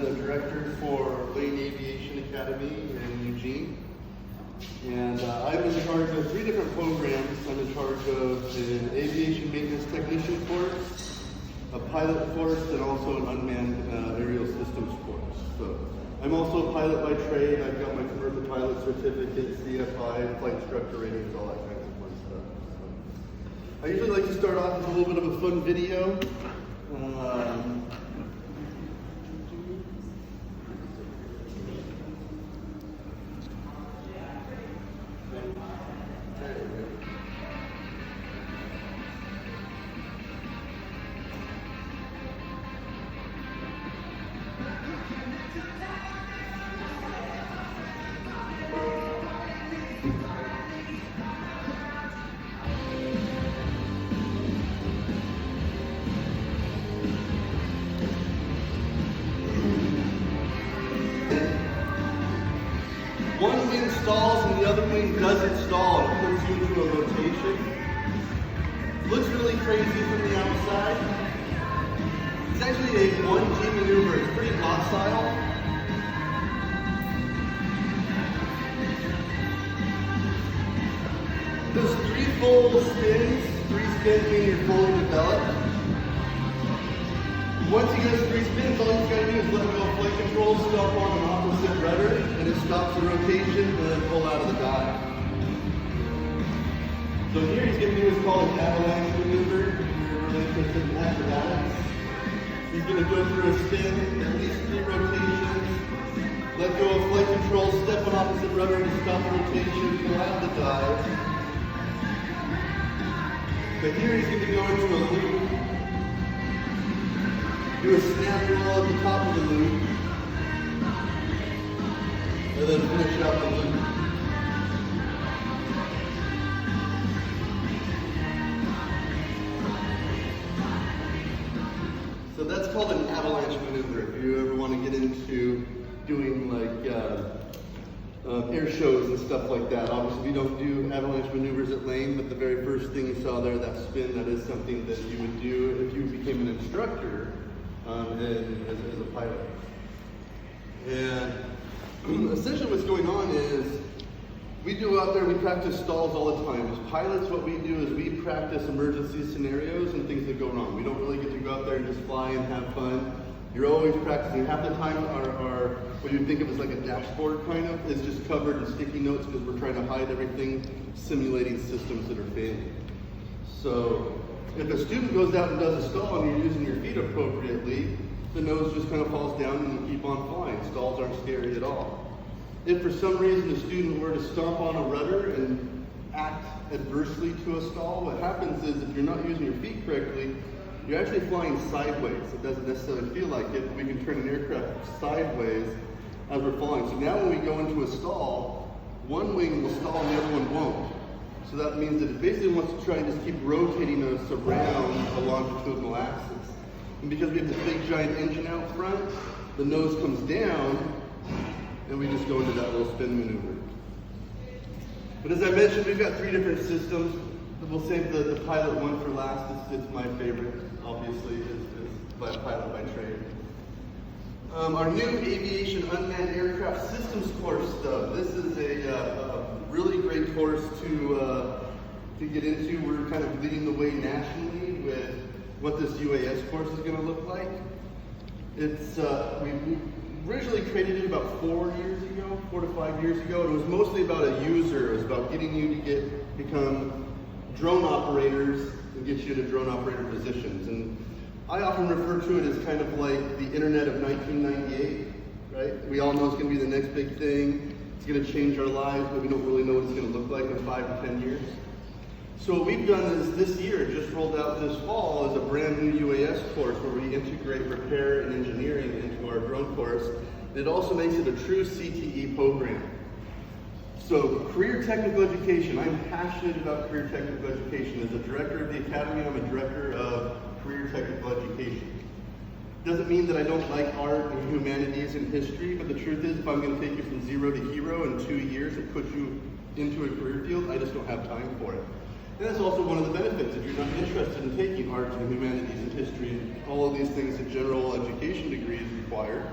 the director for Lane Aviation Academy in Eugene. And I'm in charge of 3 different programs. I'm in charge of an aviation maintenance technician course, a pilot course, and also an unmanned aerial systems course. So I'm also a pilot by trade. I've got my commercial pilot certificate, CFI, flight instructor ratings, all that kind of fun stuff. So I usually like to start off with a little bit of a fun video. One wing stalls and the other wing doesn't stall. It puts you into a rotation. Looks really crazy from the outside. It's actually a 1G maneuver. It's pretty docile. There's 3 full spins. 3 spins mean you're fully developed. Once you get 3 spins, all you gotta do is let go of flight control, stop on an opposite rudder, and it stops the rotation, and then pull out of the dive. So here he's going to do what's called an Avalanche Maneuver. If you're really interested in acrobatics. He's going to go through a spin, at least 3 rotations, let go of flight control, step on opposite rudder to stop the rotation, pull out the dive. But here he's going to go into a loop. Do a snap roll at the top of the loop, and then finish out the loop. So that's called an avalanche maneuver. If you ever want to get into doing like air shows and stuff like that. Obviously we don't do avalanche maneuvers at Lane, but the very first thing you saw there, that spin, that is something that you would do if you became an instructor. As a pilot. And essentially what's going on is we do out there, we practice stalls all the time. As pilots, what we do is we practice emergency scenarios and things that go wrong. We don't really get to go out there and just fly and have fun. You're always practicing. Half the time our what you'd think of as like a dashboard kind of is just covered in sticky notes because we're trying to hide everything, simulating systems that are failing. So if a student goes out and does a stall and you're using your feet appropriately, the nose just kind of falls down and you keep on flying. Stalls aren't scary at all. If for some reason the student were to stomp on a rudder and act adversely to a stall, what happens is if you're not using your feet correctly, you're actually flying sideways. It doesn't necessarily feel like it, but we can turn an aircraft sideways as we're flying. So now when we go into a stall, one wing will stall and the other one won't. So that means that it basically wants to try and just keep rotating us around a longitudinal axis. And because we have this big giant engine out front, the nose comes down and we just go into that little spin maneuver. But as I mentioned, we've got 3 different systems. We'll save the pilot one for last. It's my favorite, obviously, is by pilot by trade. Our new Aviation Unmanned Aircraft Systems course, though. This is a really great course to get into. We're kind of leading the way nationally with what this UAS course is going to look like. It's we originally created it about 4 to 5 years ago. It was mostly about a user. It was about getting you to become drone operators and get you to drone operator positions. And I often refer to it as kind of like the internet of 1998, right? We all know it's going to be the next big thing. It's going to change our lives, but we don't really know what it's going to look like in 5 to 10 years. So what we've done is this year, just rolled out this fall, is a brand new UAS course where we integrate repair and engineering into our drone course. It also makes it a true CTE program. So career technical education, I'm passionate about career technical education. As a director of the Academy, I'm a director of career technical education. Doesn't mean that I don't like art and humanities and history, but the truth is if I'm going to take you from 0 to hero in 2 years and put you into a career field, I just don't have time for it. And that's also one of the benefits if you're not interested in taking arts and humanities and history and all of these things that general education degrees require.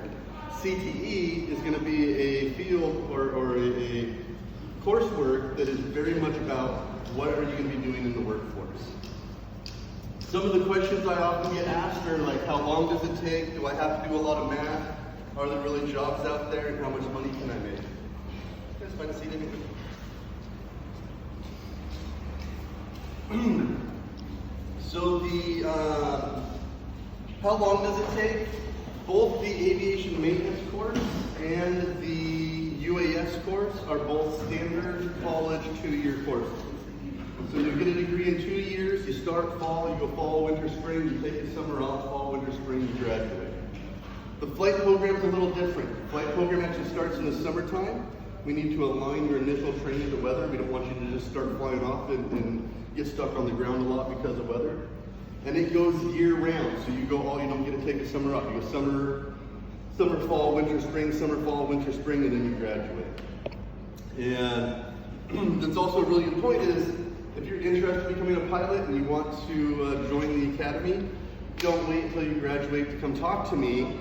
CTE is going to be a field or a coursework that is very much about what are you going to be doing in the workforce. Some of the questions I often get asked are like, how long does it take? Do I have to do a lot of math? Are there really jobs out there? And how much money can I make? You guys find a seat anyway? So how long does it take? Both the aviation maintenance course and the UAS course are both standard college 2-year courses. So you get a degree in 2 years, you start fall, you go fall, winter, spring, you take your summer off, fall, winter, spring, you graduate. The flight program is a little different. The flight program actually starts in the summertime. We need to align your initial training to weather. We don't want you to just start flying off and get stuck on the ground a lot because of weather. And it goes year round. So you don't get to take a summer off. You go summer, fall, winter, spring, summer, fall, winter, spring, and then you graduate. And that's also really important is if you're interested in becoming a pilot and you want to join the academy, don't wait until you graduate to come talk to me.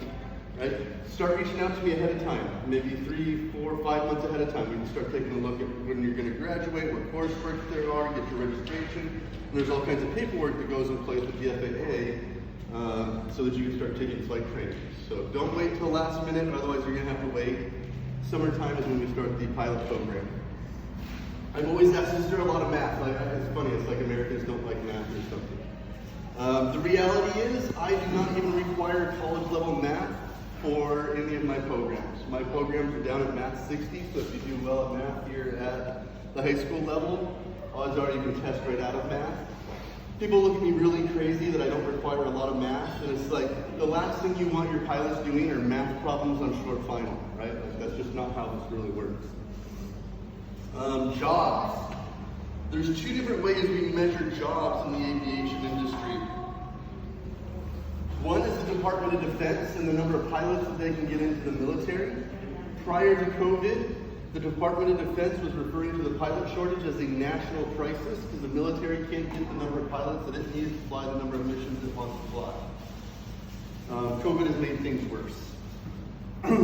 Right? Start reaching out to me ahead of time, maybe 3, 4, 5 months ahead of time. We can start taking a look at when you're going to graduate, what coursework there are, get your registration. And there's all kinds of paperwork that goes in place with the FAA so that you can start taking flight training. So don't wait till last minute, otherwise you're going to have to wait. Summertime is when we start the pilot program. I've always asked, is there a lot of math? It's funny, it's like Americans don't like math or something. The reality is, I do not even require college level math for any of my programs. My programs are down at Math 60, so if you do well at math here at the high school level, odds are you can test right out of math. People look at me really crazy that I don't require a lot of math, and it's like the last thing you want your pilots doing are math problems on short final, right? Like, that's just not how this really works. Jobs. There's 2 different ways we measure jobs in the aviation industry. One is the Department of Defense and the number of pilots that they can get into the military. Prior to COVID, the Department of Defense was referring to the pilot shortage as a national crisis because the military can't get the number of pilots that it needs to fly the number of missions it wants to fly. COVID has made things worse.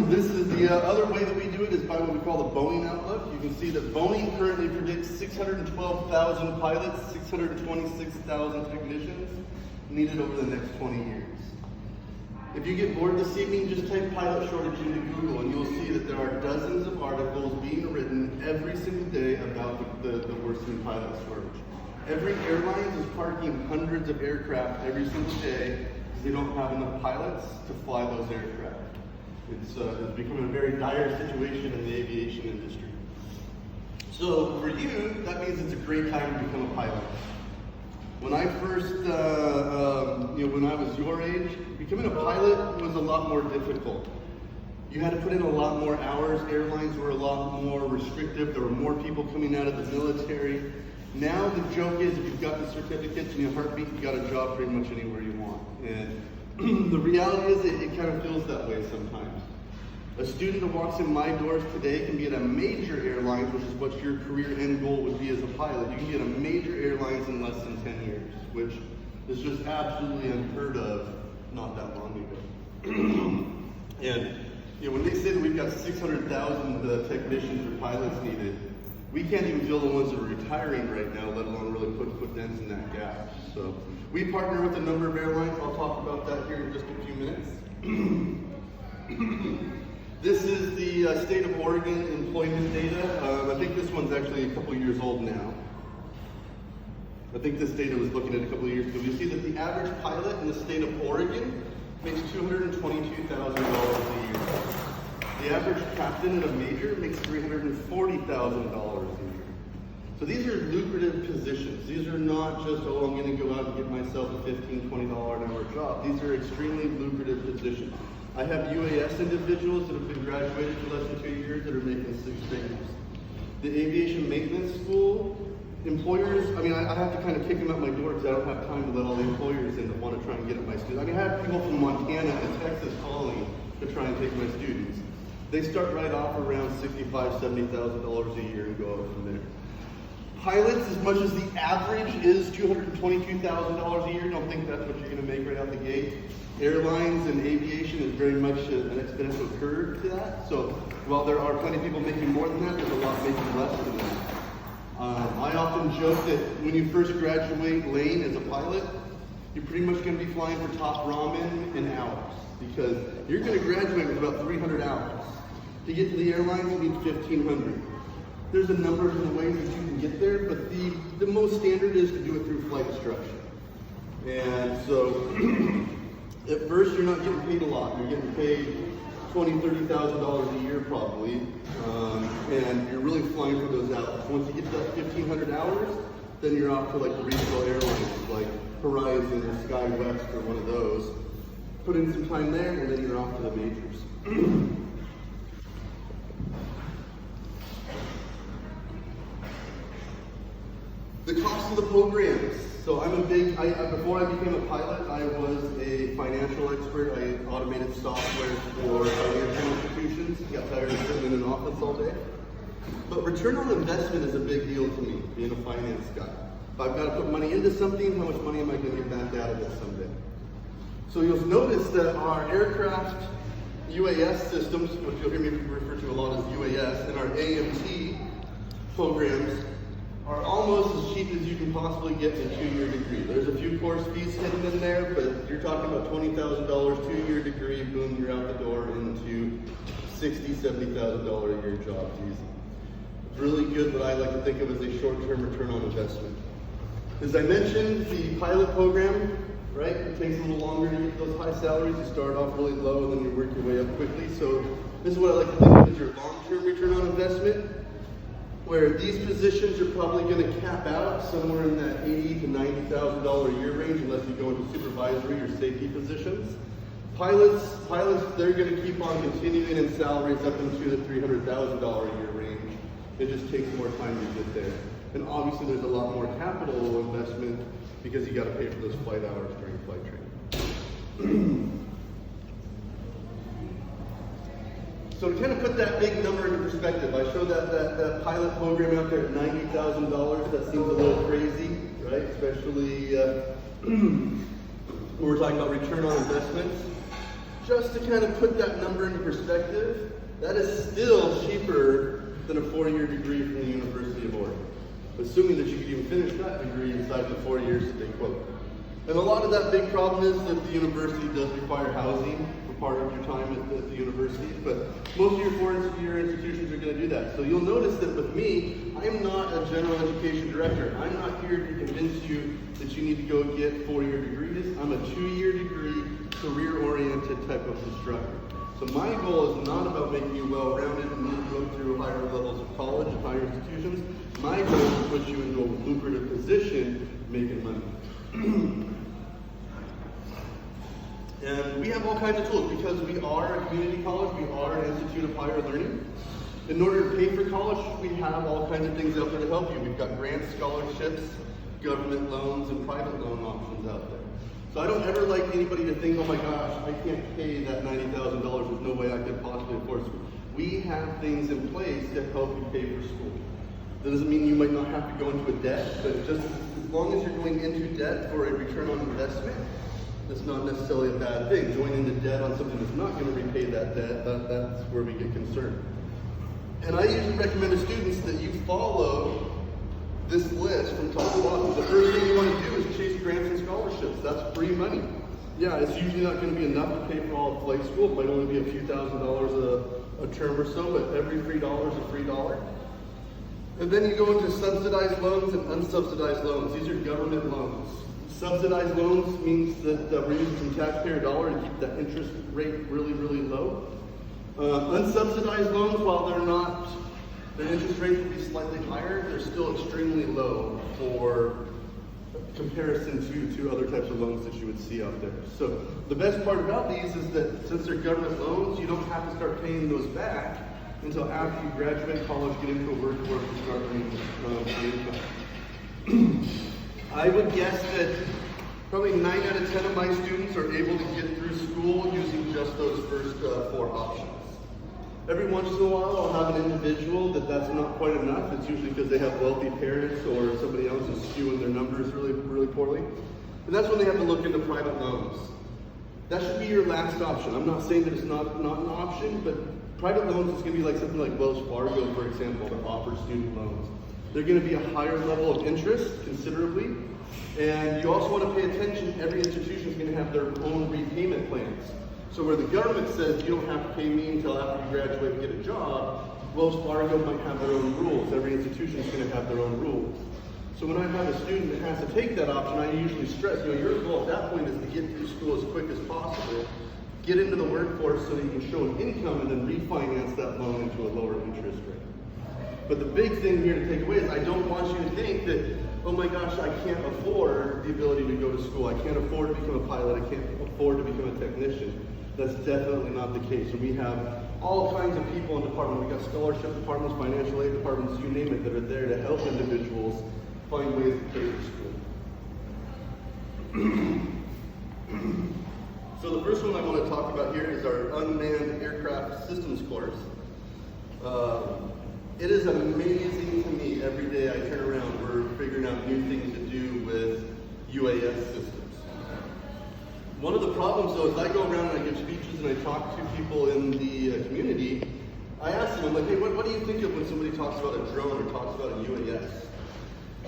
This is the other way that we do it is by what we call the Boeing Outlook. You can see that Boeing currently predicts 612,000 pilots, 626,000 technicians needed over the next 20 years. If you get bored this evening, just type pilot shortage into Google and you'll see that there are dozens of articles being written every single day about the worsening pilot shortage. Every airline is parking hundreds of aircraft every single day because they don't have enough pilots to fly those aircraft. It's becoming a very dire situation in the aviation industry. So for you, that means it's a great time to become a pilot. When I first, when I was your age, becoming a pilot was a lot more difficult. You had to put in a lot more hours. Airlines were a lot more restrictive. There were more people coming out of the military. Now the joke is if you've got the certificates and your heartbeat, you got a job pretty much anywhere you want. And the reality is it kind of feels that way sometimes. A student that walks in my doors today can be at a major airline, which is what your career end goal would be as a pilot. You can be at a major airlines in less than 10 years, which is just absolutely unheard of not that long ago. And when they say that we've got 600,000 technicians or pilots needed, we can't even fill the ones that are retiring right now, let alone really put dents in that gap. So we partner with a number of airlines. I'll talk about that here in just a few minutes. This is the state of Oregon employment data. I think this one's actually a couple years old now. I think this data was looking at a couple of years ago. You see that the average pilot in the state of Oregon makes $222,000 a year. The average captain at a major makes $340,000 a year. So these are lucrative positions. These are not just, oh, I'm going to go out and get myself a $15, $20 an hour job. These are extremely lucrative positions. I have UAS individuals that have been graduated for less than 2 years that are making 6 figures. The aviation maintenance school, employers, I have to kind of kick them out my door because I don't have time to let all the employers in that want to try and get at my students. I have people from Montana and Texas calling to try and take my students. They start right off around $65,000, $70,000 a year and go up from there. Pilots, as much as the average is $222,000 a year, don't think that's what you're going to make right out the gate. Airlines and aviation is very much an exponential curve. So while there are plenty of people making more than that, there's a lot making less than that. I often joke that when you first graduate lane as a pilot, you're pretty much going to be flying for top ramen in hours, because you're going to graduate with about 300 hours. To get to the airlines, you need 1,500. There's a number of ways that you can get there, but the most standard is to do it through flight instruction. And so, at first you're not getting paid a lot. You're getting paid $20,000, $30,000 a year probably, and you're really flying for those hours. Once you get to that 1,500 hours, then you're off to like the regional airlines, like Horizon or SkyWest or one of those. Put in some time there, and then you're off to the majors. The cost of the programs. So I'm a big, before I became a pilot, I was a financial expert. I automated software for financial institutions. Got tired of sitting in an office all day. But return on investment is a big deal to me, being a finance guy. If I've got to put money into something, how much money am I going to get back out of it someday? So you'll notice that our aircraft UAS systems, which you'll hear me refer to a lot as UAS, and our AMT programs are almost as cheap as you can possibly get in a 2-year degree. There's a few course fees hidden in there, but you're talking about $20,000, 2-year degree, boom, you're out the door into $60,000, $70,000 a year jobs easy. It's really good, what I like to think of as a short-term return on investment. As I mentioned, the pilot program, right, it takes a little longer to get those high salaries. You start off really low and then you work your way up quickly. So this is what I like to think of as your long-term return on investment, where these positions are probably going to cap out somewhere in that $80,000 to $90,000 a year range, unless you go into supervisory or safety positions. Pilots, they're going to keep on continuing in salaries up into the $300,000 a year range. It just takes more time to get there. And obviously there's a lot more capital investment because you got to pay for those flight hours during flight training. So to kind of put that big number into perspective, I showed that pilot program out there at $90,000. That seems a little crazy, right? Especially when we're talking about return on investments. Just to kind of put that number into perspective, that is still cheaper than a 4-year degree from the University of Oregon, assuming that you could even finish that degree inside the 4 years that they quote. And a lot of that big problem is that the university does require housing for part of your time at the university, but most of your 4-year institutions are going to do that. So you'll notice that with me, I'm not a general education director. I'm not here to convince you that you need to go get 4-year degrees. I'm a 2-year degree, career-oriented type of instructor. So my goal is not about making you well-rounded and move you up through higher levels of college and higher institutions. My goal is to put you into a lucrative position making money. And we have all kinds of tools because we are a community college, we are an institute of higher learning. In order to pay for college, we have all kinds of things out there to help you. We've got grant scholarships, government loans, and private loan options out there. So I don't ever like anybody to think, oh my gosh, I can't pay that $90,000, there's no way I could possibly afford school. We have things in place to help you pay for school. That doesn't mean you might not have to go into a debt, but just as long as you're going into debt for a return on investment, that's not necessarily a bad thing. Going into debt on something that's not going to repay that debt, that's where we get concerned. And I usually recommend to students that you follow this list from top to bottom. The first thing you want to do is chase grants and scholarships. That's free money. Yeah, it's usually not going to be enough to pay for all of flight school. It might only be a few $1,000s a term or so, but every free dollar is a free dollar. And then you go into subsidized loans and unsubsidized loans. These are government loans. Subsidized loans means that we're using some taxpayer dollar to keep that interest rate really, really low. Unsubsidized loans, while their interest rate will be slightly higher, they're still extremely low for comparison to other types of loans that you would see out there. So the best part about these is that since they're government loans, you don't have to start paying those back until after you graduate college, get into a workforce, and start earning income. I would guess that probably 9 out of 10 of my students are able to get through school using just those first 4 options. Every once in a while, I'll have an individual that's not quite enough. It's usually because they have wealthy parents or somebody else is skewing their numbers really, really poorly. And that's when they have to look into private loans. That should be your last option. I'm not saying that it's not an option, but private loans is going to be like something like Wells Fargo, for example, that offers student loans. They're going to be a higher level of interest, considerably, and you also want to pay attention. Every institution is going to have their own repayment plans. So where the government says you don't have to pay me until after you graduate and get a job, Wells Fargo might have their own rules. Every institution is going to have their own rules. So when I have a student that has to take that option, I usually stress, your goal at that point is to get through school as quick as possible, get into the workforce so that you can show an income and then refinance that loan into a lower interest rate. But the big thing here to take away is I don't want you to think that, oh my gosh, I can't afford the ability to go to school. I can't afford to become a pilot. I can't afford to become a technician. That's definitely not the case. And we have all kinds of people in the department. We've got scholarship departments, financial aid departments, you name it, that are there to help individuals find ways to pay for school. So the first one I want to talk about here is our Unmanned Aircraft Systems course. It is amazing to me every day I turn around, we're figuring out new things to do with UAS systems. One of the problems though is I go around and I give speeches and I talk to people in the community. I ask them, I'm like, hey, what do you think of when somebody talks about a drone or talks about a UAS?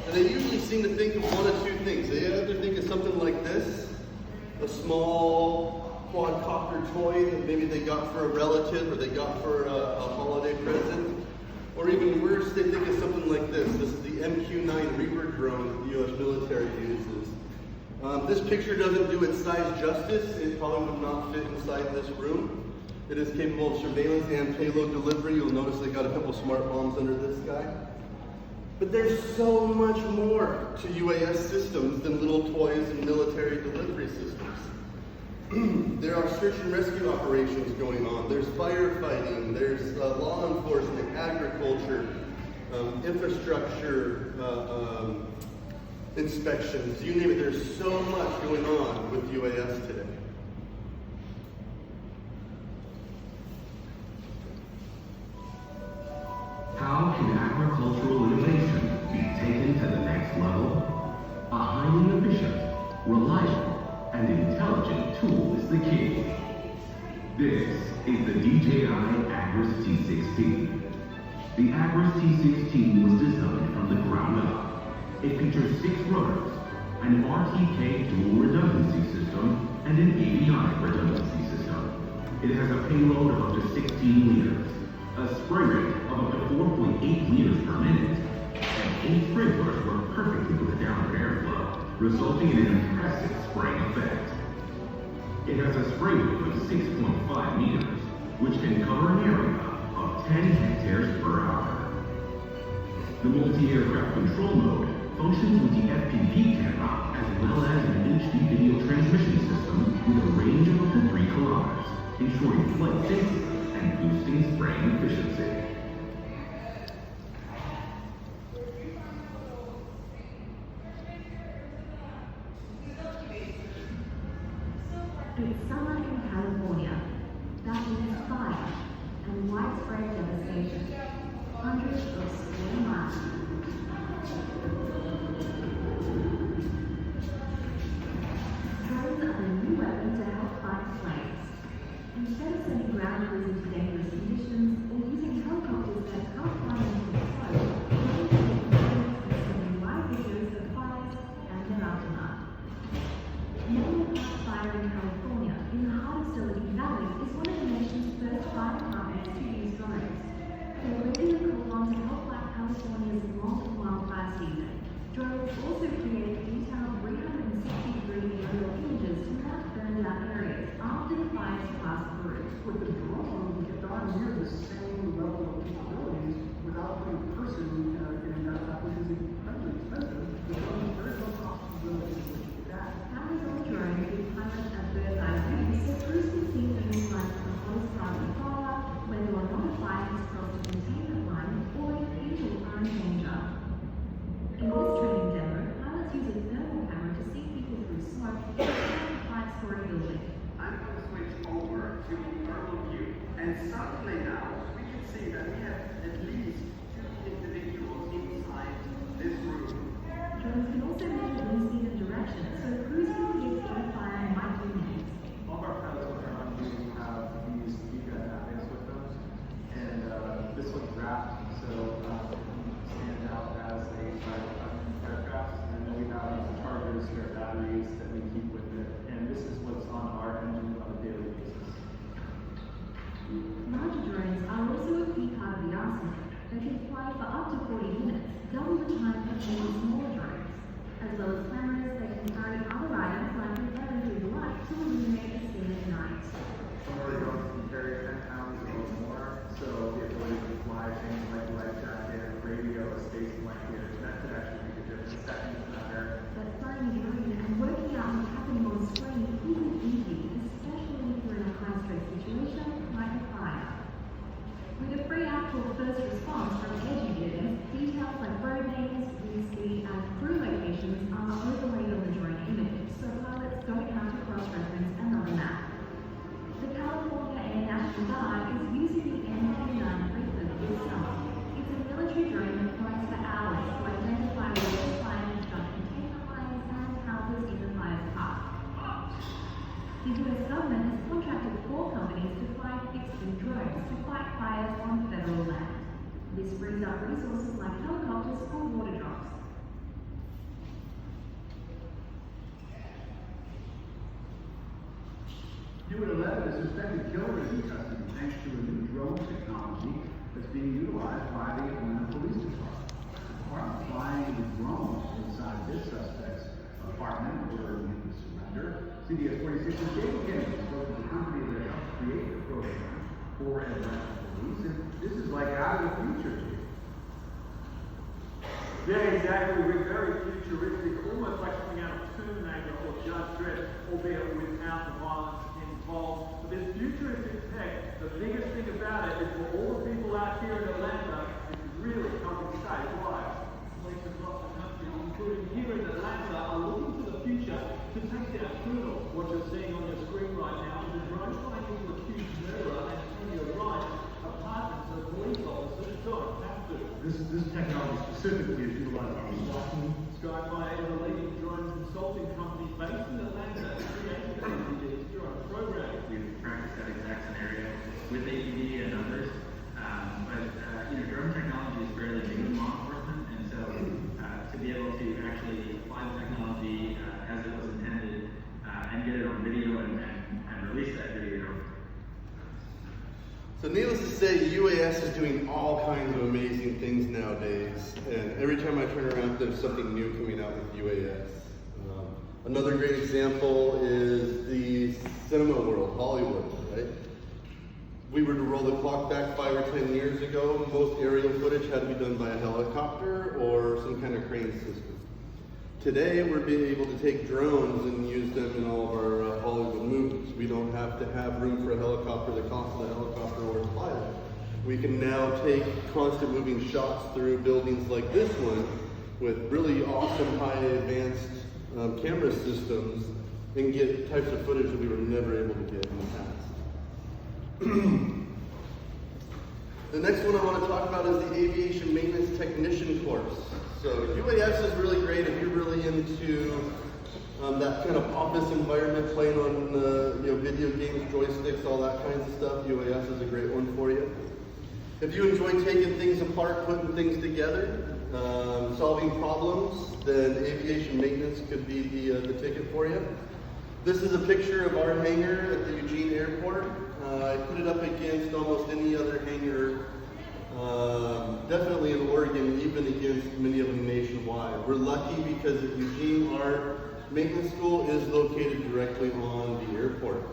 And they usually seem to think of one of two things. They either think of something like this, a small quadcopter toy that maybe they got for a relative or they got for a holiday present. Or even worse, they think of something like this. This is the MQ-9 Reaper drone that the U.S. military uses. This picture doesn't do its size justice. It probably would not fit inside this room. It is capable of surveillance and payload delivery. You'll notice they got a couple smart bombs under this guy. But there's so much more to UAS systems than little toys and military delivery systems. There are search and rescue operations going on. There's firefighting. There's law enforcement, agriculture, infrastructure inspections. You name it. There's so much going on with UAS today. How can agricultural innovation be taken to the next level? A highly efficient, reliable, and intelligent tool is the key. This is the DJI Agris T16. The Agris T16 was designed from the ground up. It features 6 rotors, an RTK dual redundancy system, and an avionic redundancy system. It has a payload of up to 16 liters, a spray rate of up to 4.8 liters per minute, and 8 sprinklers work perfectly with downward airflow, resulting in an impressive spraying effect. It has a spray width of 6.5 meters, which can cover an area of 10 hectares per hour. The multi-aircraft control mode functions with the FPV camera as well as an HD video transmission system with a range of up to 3 kilometers, ensuring flight safety and boosting spraying efficiency. It's summer in California. That means fire and widespread devastation. Hundreds of square miles. Drones are the new weapon to help fight flames. Instead of sending ground crews into dangerous conditions or using helicopters that can't fly into the smoke, drones take photos and sending live videos of fires and their aftermath. Manual fire in California, in the heart of Silicon Valley, is one of the nation's first fire departments to use drones. They're ready to call on to help fight California's long wildfire season. Drones also create detailed 360-degree aerial images to map burned out areas after the fires pass through. With the drone, we get darn near the same level of capabilities without putting a person in that, which is incredibly expensive. The drone is very low cost to build that. Amazon drones with pilots at bird's eye view, so crews can see things like the host part of fire, whether or not a fire has crossed a containment line, or if people are in danger. In this training demo, pilots use a thermal camera to see people through smoke inside a 5-story building. I'm going to switch over to thermal view, and suddenly now we can see that we have at least 2 individuals inside this room. Drones can also measure wind speed and direction, so crews can predict where fire might be next. Over this one's wrapped, so it stands out as a aircraft. And then we have chargers, spare batteries that we keep with it. And this is what's on our engine on a daily basis. Larger drones are also a key part of the arsenal that can fly for up to 40 minutes, double the time of many smaller drones, as well as cameras that can carry other items like an LED light to illuminate the scene at night. Some of the drones can carry 10 pounds or more, so the ability to fly things like a life jacket, radio, a space blanket, that could actually make a difference. Seconds matter. But flying a drone and working out what's happening on screen isn't easy, especially if you're in a high-stress situation like a fire. With a free actual first response from edge units, details like road names, wind speed, and crew locations are overlaid on the drone image, so pilots don't have to cross-reference another map. The California Air National Guard is using the MQ-9 frequently this summer. It's a military drone that flies for hours to identify where the fire has got container lines and houses in the fire's path. The US government has contracted 4 companies to fly fixed-wing drones to fight fires on federal land. This brings up resources like helicopters or water drops. U-11 is suspected killer is in custody thanks to a new drone technology that's being utilized by the Atlanta Police Department. The department flying the drones inside this suspect's apartment were in surrender. CBS 46's David Kennedy spoke to the company that helped create the program for Atlanta Police, and this is like out of the future, Jim. Yeah, exactly. We're very futuristic, almost like something out of Terminator or Judge Dredd, albeit without the violence involved. But this futuristic tech, the biggest thing about it is for all the people out here in Atlanta, it's really helping save lives. Police across the country, including here in Atlanta, are looking to the future to take down criminals. What you're seeing on your screen right now is a drone flying into a huge murderer, and on your right, apartments of police officers don't have to. This technology specifically is utilized by Milwaukee. Skyfire is a leading drone consulting company based in Atlanta and created this drone program. We've practiced that exact scenario with APD and others. Drone technology is fairly new in law enforcement, and so to be able to actually apply the technology as it was intended and get it on video and release that video. So needless to say, UAS is doing all kinds of amazing things nowadays, and every time I turn around, there's something new coming out with UAS. Another great example is the cinema world, Hollywood, right? We were to roll the clock back 5 or 10 years ago, most aerial footage had to be done by a helicopter or some kind of crane system. Today, we're being able to take drones and use them in all of our Hollywood movies. We don't have to have room for a helicopter, the cost of the helicopter, or a pilot. We can now take constant moving shots through buildings like this one with really awesome high advanced camera systems and get types of footage that we were never able to get in the past. The next one I want to talk about is the Aviation Maintenance Technician course. So UAS is really great if you're really into that kind of office environment, playing on video games, joysticks, all that kinds of stuff. UAS is a great one for you. If you enjoy taking things apart, putting things together, solving problems, then aviation maintenance could be the ticket for you. This is a picture of our hangar at the Eugene Airport. I put it up against almost any other hangar, definitely in Oregon, even against many of them nationwide. We're lucky because at Eugene, our maintenance school is located directly on the airport.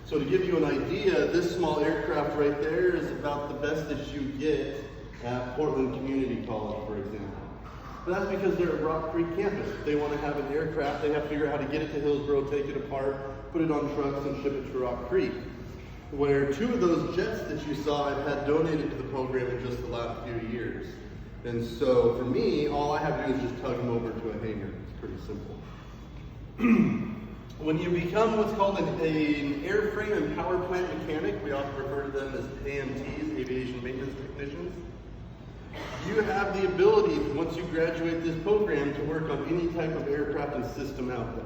So to give you an idea, this small aircraft right there is about the best that you get at Portland Community College, for example. But that's because they're at Rock Creek campus. If they want to have an aircraft, they have to figure out how to get it to Hillsboro, take it apart, put it on trucks, and ship it to Rock Creek. Where 2 of those jets that you saw I've had donated to the program in just the last few years. And so for me, all I have to do is just tug them over to a hangar. It's pretty simple. When you become what's called an airframe and power plant mechanic, we often refer to them as AMTs, Aviation Maintenance Technicians. You have the ability, once you graduate this program, to work on any type of aircraft and system out there.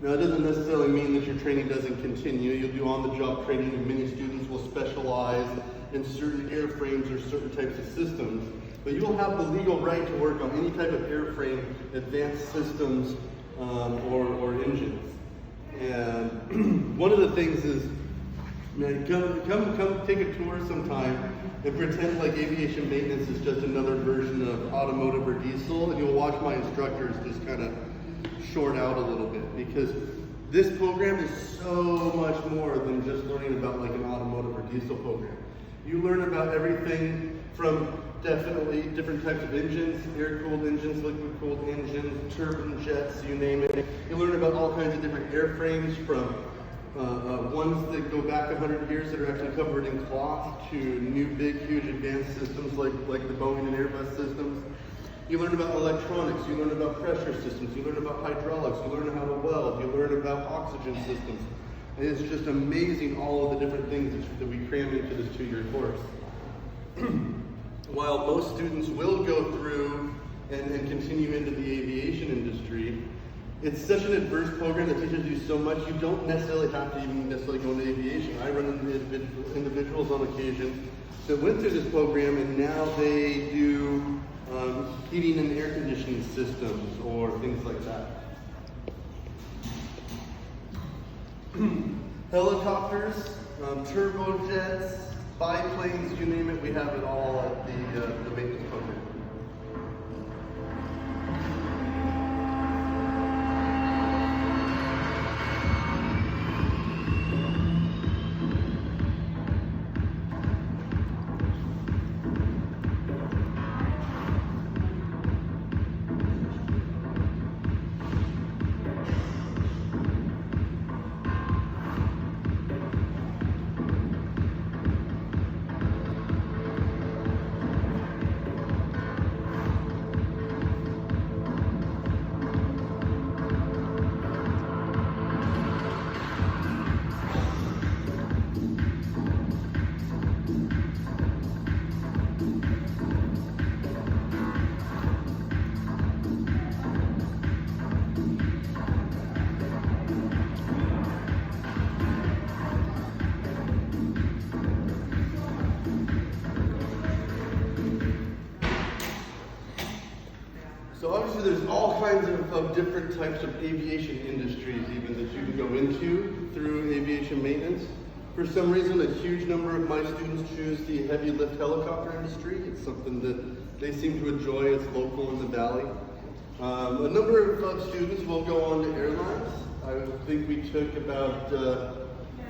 Now, it doesn't necessarily mean that your training doesn't continue. You'll do on-the-job training, and many students will specialize in certain airframes or certain types of systems, but you will have the legal right to work on any type of airframe, advanced systems, or engines. And one of the things is, man, come take a tour sometime and pretend like aviation maintenance is just another version of automotive or diesel, and you'll watch my instructors just kind of short out a little bit, because this program is so much more than just learning about like an automotive or diesel program. You learn about everything from definitely different types of engines, air-cooled engines, liquid-cooled engines, turbine jets, you name it. You learn about all kinds of different airframes, from ones that go back 100 years that are actually covered in cloth to new big, huge advanced systems like the Boeing and Airbus systems. You learn about electronics, you learn about pressure systems, you learn about hydraulics, you learn how to weld, you learn about oxygen systems. And it's just amazing all of the different things that we cram into this 2-year course. While most students will go through and continue into the aviation industry, it's such an adverse program that teaches you so much, you don't necessarily have to even necessarily go into aviation. I run into individuals on occasion that went through this program and now they do heating and air conditioning systems or things like that. Helicopters, turbojets, biplanes, you name it, we have it all at the maintenance program. So obviously there's all kinds of different types of aviation industries even that you can go into through aviation maintenance. For some reason, a huge number of my students choose the heavy lift helicopter industry. It's something that they seem to enjoy. It's local in the valley. A number of students will go on to airlines. I think we took about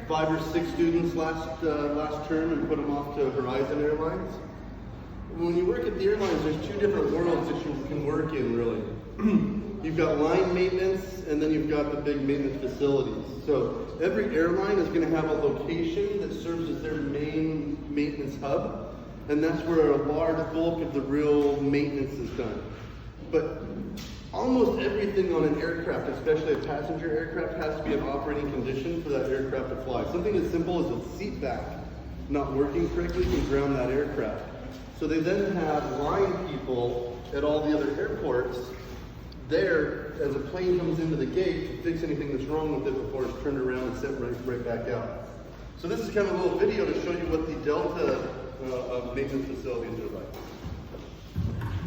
5 or 6 students last term and put them off to Horizon Airlines. When you work at the airlines, there's 2 different worlds that you can work in, really. You've got line maintenance, and then you've got the big maintenance facilities. So every airline is going to have a location that serves as their main maintenance hub, and that's where a large bulk of the real maintenance is done. But almost everything on an aircraft, especially a passenger aircraft, has to be in operating condition for that aircraft to fly. Something as simple as a seat back not working correctly can ground that aircraft. So they then have line people at all the other airports there as a plane comes into the gate to fix anything that's wrong with it before it's turned around and sent right back out. So this is kind of a little video to show you what the Delta maintenance facilities are like.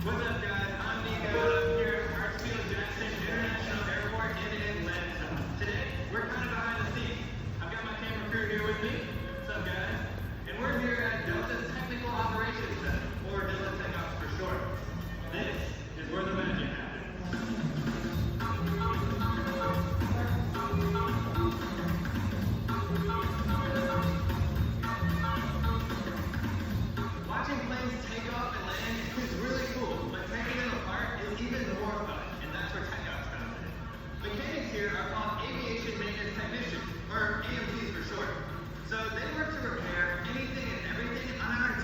What's up, guys? I'm Nico. I'm here at Hartsfield-Jackson International Airport in Atlanta. Today, we're kind of behind the scenes. I've got my camera crew here with me. What's up, guys? And we're here at Delta's Technical Operations Center, or Delta TechOps for short. This is where the magic happens. Watching planes take off and land is really cool, but taking them apart is even more fun, and that's where TechOps comes in. Mechanics here are called Aviation Maintenance Technicians, or AMTs for short. So they work to repair anything and everything on our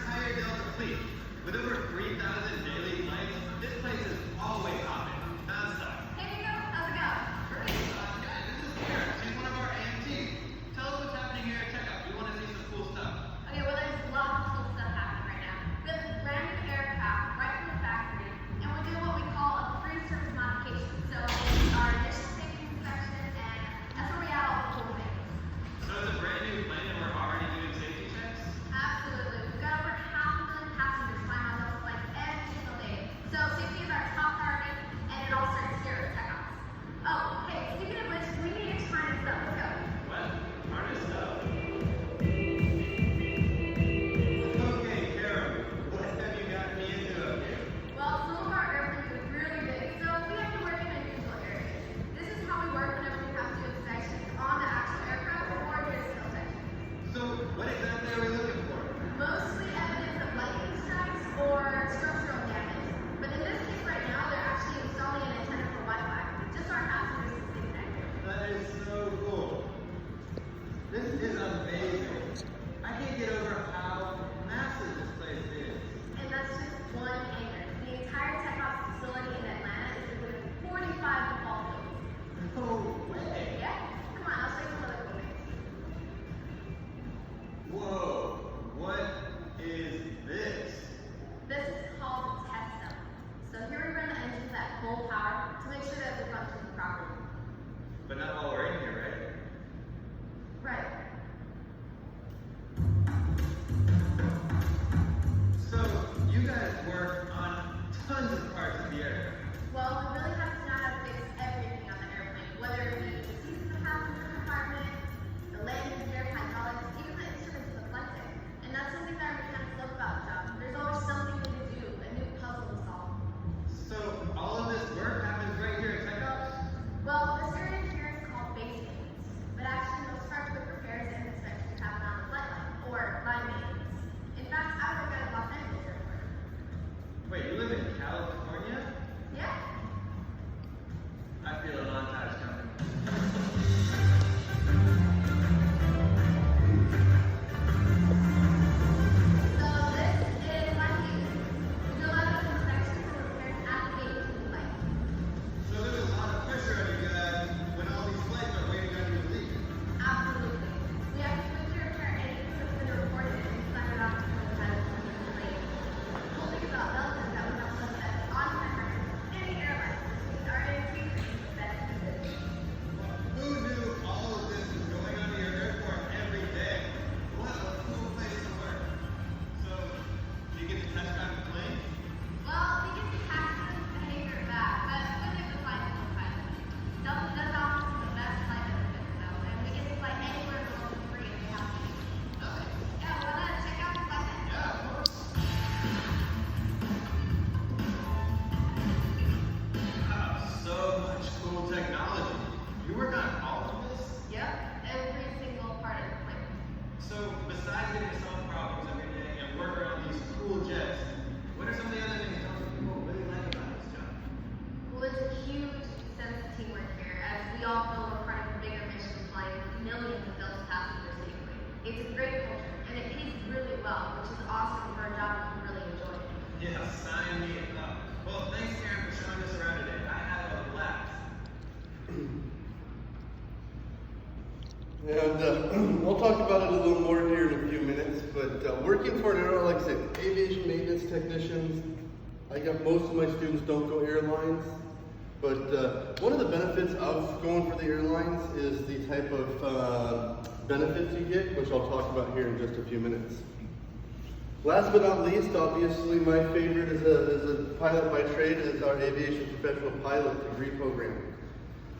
Yeah, sign me up. Well, thanks, Karen, for showing us around today. I had a blast. And we'll talk about it a little more here in a few minutes, but working for an airline, like I said, aviation maintenance technicians, I got most of my students don't go airlines, but one of the benefits of going for the airlines is the type of benefits you get, which I'll talk about here in just a few minutes. Last but not least, obviously my favorite as a pilot by trade is our aviation professional pilot degree program.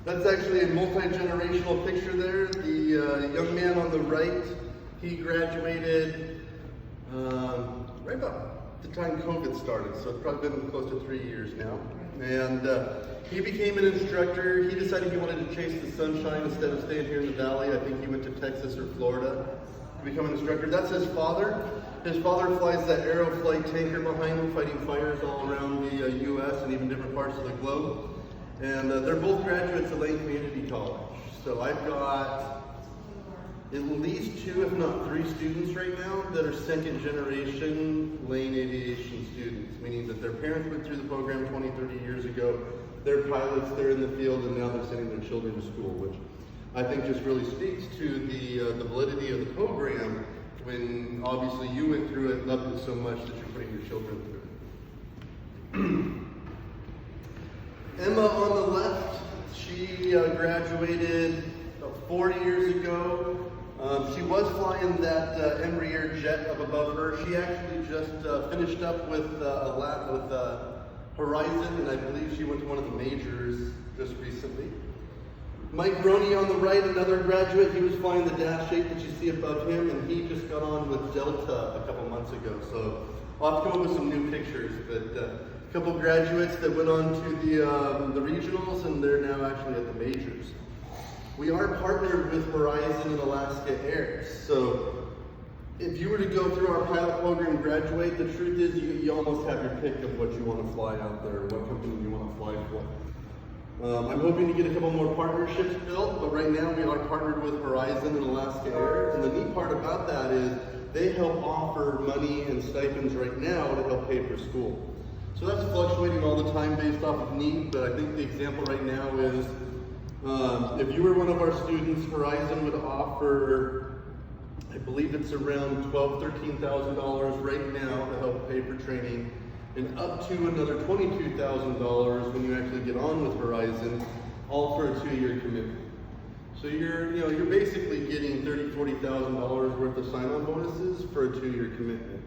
That's actually a multi-generational picture there. The young man on the right, he graduated right about the time COVID started, so it's probably been close to 3 years now. And he became an instructor. He decided he wanted to chase the sunshine instead of staying here in the valley. I think he went to Texas or Florida to become an instructor. That's his father. His father flies that Aeroflight tanker behind him, fighting fires all around the U.S. and even different parts of the globe. And they're both graduates of Lane Community College. So I've got at least 2, if not 3 students right now that are second generation Lane Aviation students, meaning that their parents went through the program 20, 30 years ago. They're pilots, they're in the field, and now they're sending their children to school, which I think just really speaks to the validity of the program when obviously you went through it, loved it so much that you're putting your children through it. Emma on the left, she graduated about 4 years ago. She was flying that Embraer jet up above her. She actually just finished up with a lap with Horizon, and I believe she went to one of the majors just recently. Mike Roney on the right, another graduate. He was flying the Dash 8 that you see above him, and he just got on with Delta a couple months ago. So I'll have to come up with some new pictures, but a couple graduates that went on to the regionals, and they're now actually at the majors. We are partnered with Horizon and Alaska Air, so if you were to go through our pilot program and graduate, the truth is you almost have your pick of what you want to fly out there, what company you want to fly for. I'm hoping to get a couple more partnerships built, but right now we are partnered with Horizon and Alaska Air, and the neat part about that is they help offer money and stipends right now to help pay for school. So that's fluctuating all the time based off of need, but I think the example right now is if you were one of our students, Horizon would offer, I believe it's around $12,000, $13,000 right now to help pay for training, and up to another $22,000 when you actually get on with Horizon, all for a 2-year commitment. So you're basically getting $30,000, $40,000 worth of sign-on bonuses for a 2-year commitment,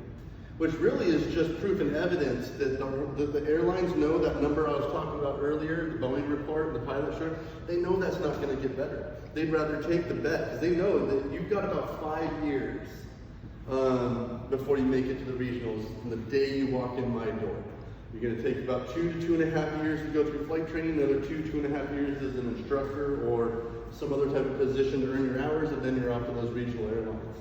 which really is just proof and evidence that the airlines know that number I was talking about earlier, the Boeing report, the pilot short, they know that's not going to get better. They'd rather take the bet because they know that you've got about 5 years before you make it to the regionals from the day you walk in my door. You're going to take about 2 to 2.5 years to go through flight training, another 2.5 years as an instructor or some other type of position to earn your hours, and then you're off to those regional airlines.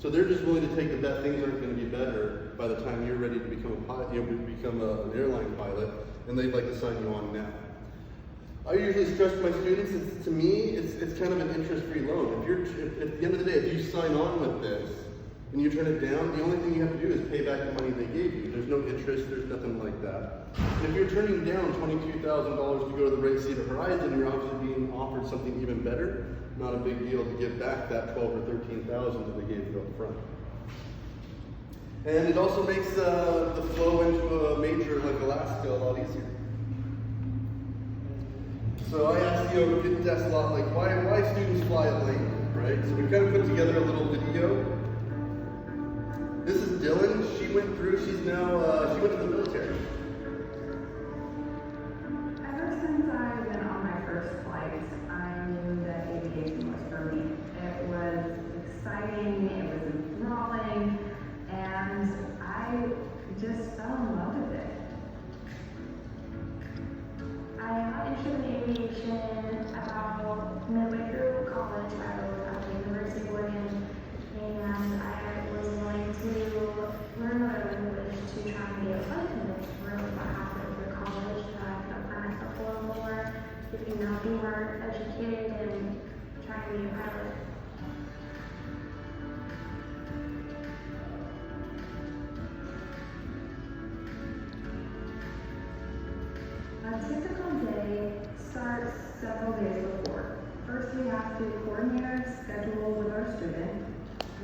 So they're just willing to take the bet things aren't going to be better by the time you're ready to become a pilot, become an airline pilot, and they'd like to sign you on now. I usually stress to my students, to me, it's kind of an interest-free loan. If at the end of the day, if you sign on with this and you turn it down, the only thing you have to do is pay back the money they gave you. There's no interest, there's nothing like that. And if you're turning down $22,000 to go to the right seat of Horizon, you're obviously being offered something even better. Not a big deal to give back that $12,000 or $13,000 that they gave you up front. And it also makes the flow into a major like Alaska a lot easier. So I asked, get asked a lot, like why students fly at Lane, right? So we kind of put together a little video. This is Dylan. She went through. She went to the military. Ever since I went on my first flight, I knew that aviation was for me. It was exciting, it was enthralling, and I just fell in love with it. I got interested in aviation about midway through college. I was at the University of Oregon, and I was willing to learn another language to try and be a flight attendant. Really about halfway through college, I could apply myself a little more, be more educated, and try to be a pilot. A typical day starts several days before. First, we have to coordinate our schedule with our student.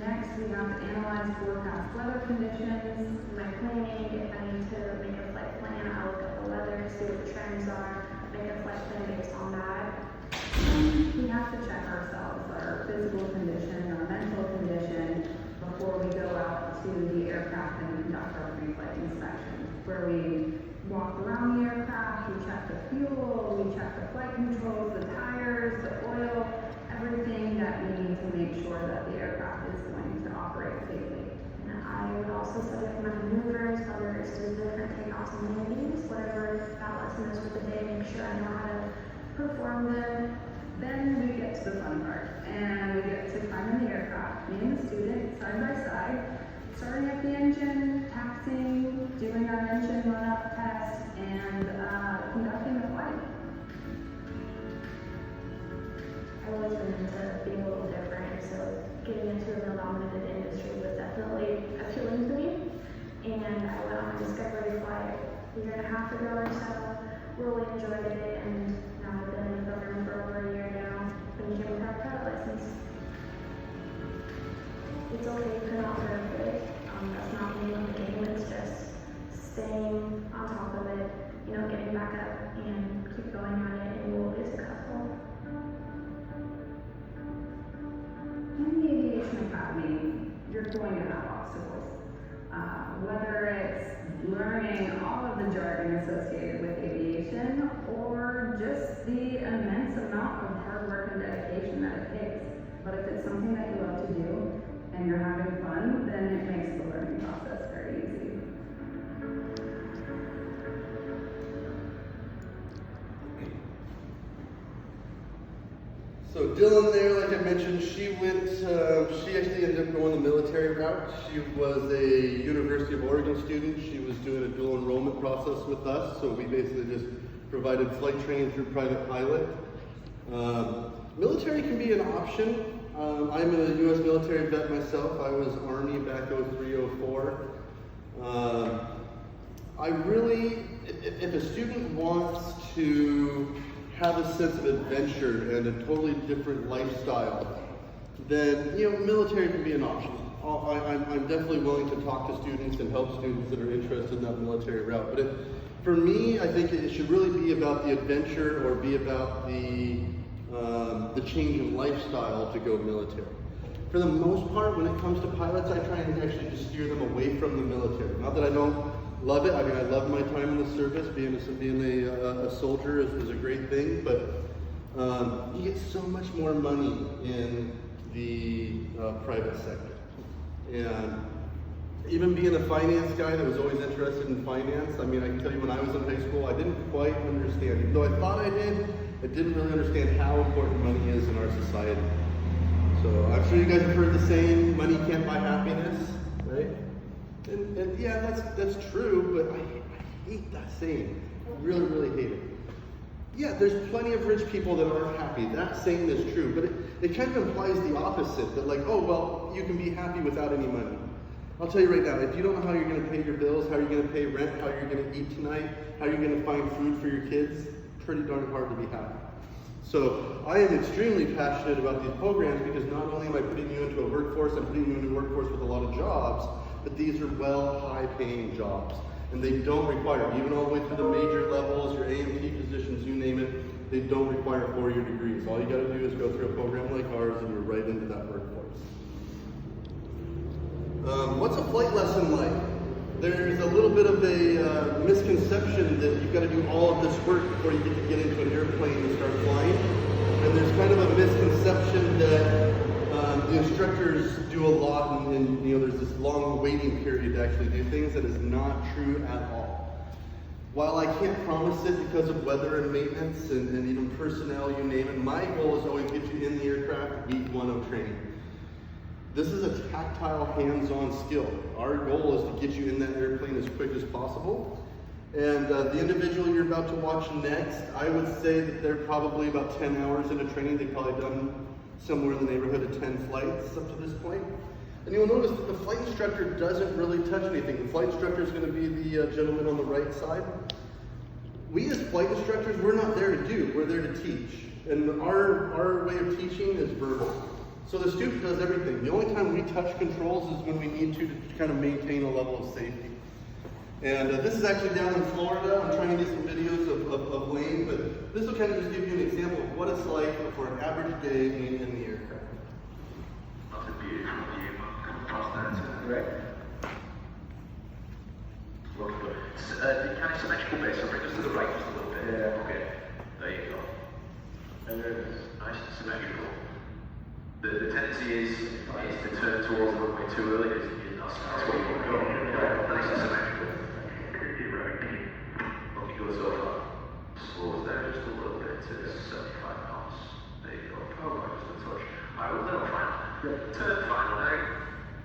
Next, we have to analyze forecast weather conditions. My planning, if I need to make a flight plan, I look at the weather, see what the trends are, make a flight plan based on that. And we have to check ourselves, our physical condition, our mental condition, before we go out to the aircraft and conduct our pre-flight inspection, where we walk around the aircraft, we check the fuel, we check the flight controls, the tires, the oil, everything that we need to make sure that the aircraft is going to operate safely. And I would also select my maneuvers, whether it's through different takeoffs and landings, whatever that lesson is for the day, make sure I know how to perform them. Then we get to the fun part, and we get to climb in the aircraft, me and the student, side by side, starting up the engine, taxiing, doing our engine run-up test, and conducting the flight. I've always been into being a little different, so getting into a male-dominated industry was definitely appealing to me. And I went on a discovery flight a year and a half ago or so, really enjoyed it, and now I've been in the program for over a year now, finishing with our pilot license. It's okay if you're not perfect. That's not the name of the game, it's just staying on top of it, you know, getting back up and keep going at it, and you will be successful. In the aviation academy, you're going to have obstacles. Whether it's learning all of the jargon associated with aviation, or just the immense amount of hard work and dedication that it takes. But if it's something that you love to do, and you're having fun, then it makes the learning process very easy. So Dylan there, like I mentioned, she actually ended up going the military route. She was a University of Oregon student. She was doing a dual enrollment process with us, so we basically just provided flight training through private pilot. Military can be an option. I'm a U.S. military vet myself. I was Army back 03, 04. If a student wants to have a sense of adventure and a totally different lifestyle, then military can be an option. I'm definitely willing to talk to students and help students that are interested in that military route. But for me, I think it should really be about the adventure or be about the change in lifestyle to go military. For the most part, when it comes to pilots, I try and actually just steer them away from the military. Not that I don't love it. I mean, I love my time in the service. Being a soldier is a great thing, but you get so much more money in the private sector. And even being a finance guy that was always interested in finance, I mean, I can tell you when I was in high school, I didn't quite understand. Even though I thought I did, I didn't really understand how important money is in our society. So I'm sure you guys have heard the saying, money can't buy happiness, right? And yeah, that's true, but I hate that saying. I really, really hate it. Yeah, there's plenty of rich people that aren't happy. That saying is true, but it kind of implies the opposite, that like, oh, well, you can be happy without any money. I'll tell you right now, if you don't know how you're going to pay your bills, how you're going to pay rent, how you're going to eat tonight, how you're going to find food for your kids, pretty darn hard to be happy. So I am extremely passionate about these programs because not only am I putting you into a workforce, I'm putting you into a workforce with a lot of jobs, but these are high-paying jobs. And they don't require, even all the way through the major levels, your AMT positions, you name it, they don't require 4-year degrees. All you got to do is go through a program like ours and you're right into that workforce. What's a flight lesson like? There's a little bit of a misconception that you've got to do all of this work before you get into an airplane and start flying. And there's kind of a misconception that the instructors do a lot and there's this long waiting period to actually do things. That is not true at all. While I can't promise it because of weather and maintenance and even personnel, you name it, my goal is always to get you in the aircraft week 1 of training. This is a tactile, hands-on skill. Our goal is to get you in that airplane as quick as possible. And the individual you're about to watch next, I would say that they're probably about 10 hours into training. They've probably done somewhere in the neighborhood of 10 flights up to this point. And you'll notice that the flight instructor doesn't really touch anything. The flight instructor is going to be the gentleman on the right side. we as flight instructors, we're not there to do, we're there to teach. And our way of teaching is verbal. So the student does everything. The only time we touch controls is when we need to kind of maintain a level of safety. And this is actually down in Florida. I'm trying to get some videos of Lane, but this will kind of just give you an example of what it's like for an average day being in the aircraft. That's a beautiful view. Come across that, right? Look good. Kind of symmetrical base, so bring us to the right just a little bit. Yeah. Okay. There you go. And there it is. Nice and symmetrical. The tendency is to turn towards the runway too early because that's where you want to go. Nice and symmetrical. Looking good so far. Slow us down just a little bit to 75 knots. There you go. Power back just a touch. Alright, we'll little final. Turn final now.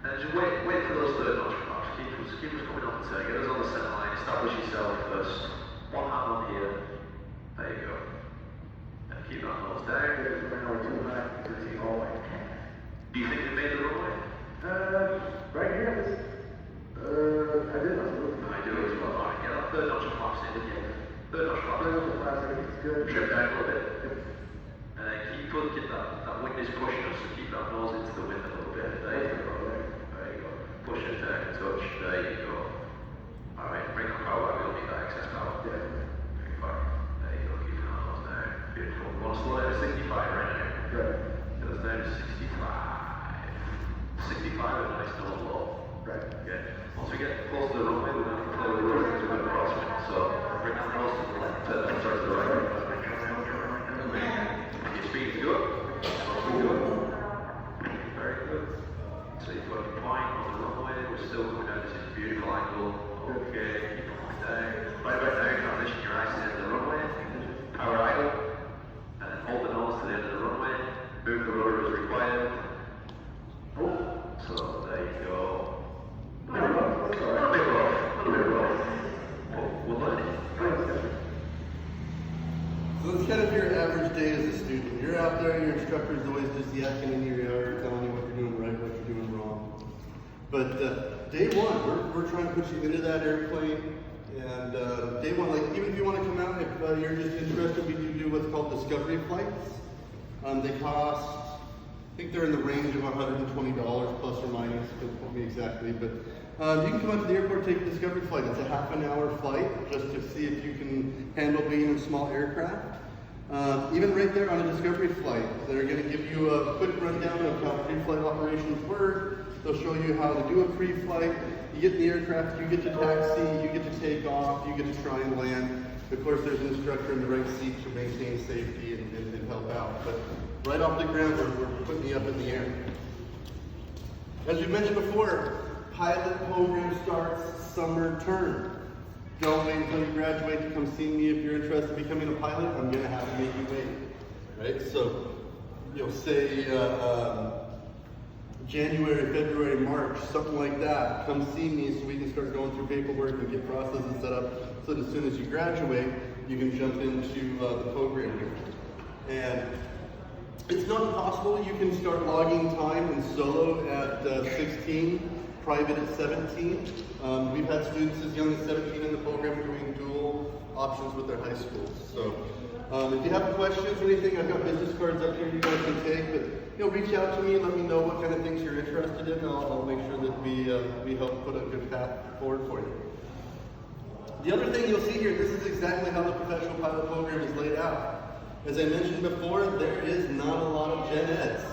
And just wait for those third notch marks. Keep us coming on the turn. Get us on the center line. Establish yourself first. One hand on here. There you go. And keep that nose down. Too high. Pretty all the way. Do you think they made the runway? Right here. I did. I do as well. Alright, get that third notch marks in again. Third notch marks. It's good. Trip down a little bit. And then keep get that wind is pushing us, so keep that nose into the wind a little bit. There you go. There you go. Push it down a touch. There you go. Alright, bring that power back. We don't need that excess power. Yeah. Bring it back. There you go. Keep that nose down. Beautiful. We want to slow down to 65 right now. Good. Get us down to 65. 65 is nice and low. Right. Okay. Once we get close to the runway, we're going to play with the road because we're going to crosswind. So bring that nose to the left. Sorry, to the right. Your speed is good. Good. Very good. So you've got your point on the runway. We're still coming down. This is a beautiful angle. Okay. Keep going down. Right about now, transition your eyes to the end of the runway. Power idle. And then hold the nose to the end of the runway. Move the rotor as required. Oh, so there you go. A little bit rough. We'll learn it. So it's kind of your average day as a student. You're out there, your instructor's always just yakking in your ear, telling you what you're doing right, what you're doing wrong. But day one, we're trying to put you into that airplane. And day one, like even if you want to come out, if you're just interested, we do what's called discovery flights. They cost, I think they're in the range of $120 plus or minus, don't quote me exactly, but you can come out to the airport, take a discovery flight. It's a half-an-hour flight just to see if you can handle being in a small aircraft. Even right there on a discovery flight, they're going to give you a quick rundown of how pre-flight operations work. They'll show you how to do a pre-flight. You get in the aircraft, you get to taxi, you get to take off, you get to try and land. Of course, there's an instructor in the right seat to maintain safety and help out. But right off the ground, we're putting you up in the air. As we mentioned before, pilot program starts summer term. Don't wait until you graduate to come see me if you're interested in becoming a pilot. I'm going to have to make you wait. Right? So, you'll say January, February, March, something like that. Come see me so we can start going through paperwork and get processes set up so that as soon as you graduate, you can jump into the program here. And it's not impossible. You can start logging time in solo at 16, private at 17. We've had students as young as 17 in the program doing dual options with their high schools. So if you have questions or anything, I've got business cards up here you guys can take, but reach out to me and let me know what kind of things you're interested in. I'll make sure that we help put a good path forward for you. The other thing you'll see here, this is exactly how the professional pilot program is laid out. As I mentioned before, there is not a lot of gen eds.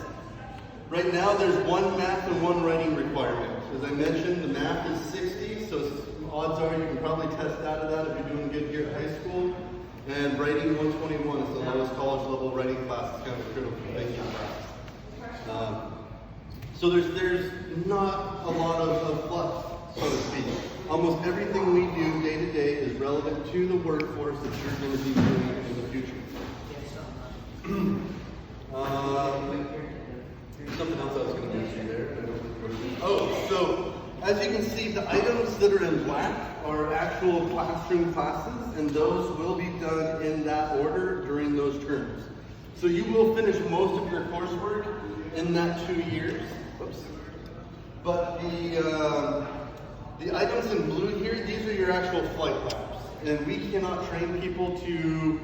Right now, there's one math and one writing requirement. As I mentioned, the math is 60, so odds are you can probably test out of that if you're doing good here at high school. And writing 121 is the lowest college level writing class. It's kind of a critical thinking class. So there's not a lot of fluff, so to speak. Almost everything we do day to day is relevant to the workforce that you're going to be doing in the future. Something else I was going to mention there. Oh, so as you can see, the items that are in black are actual classroom classes, and those will be done in that order during those terms. So you will finish most of your coursework in that 2 years. Oops. But the items in blue here, these are your actual flight labs. And we cannot train people to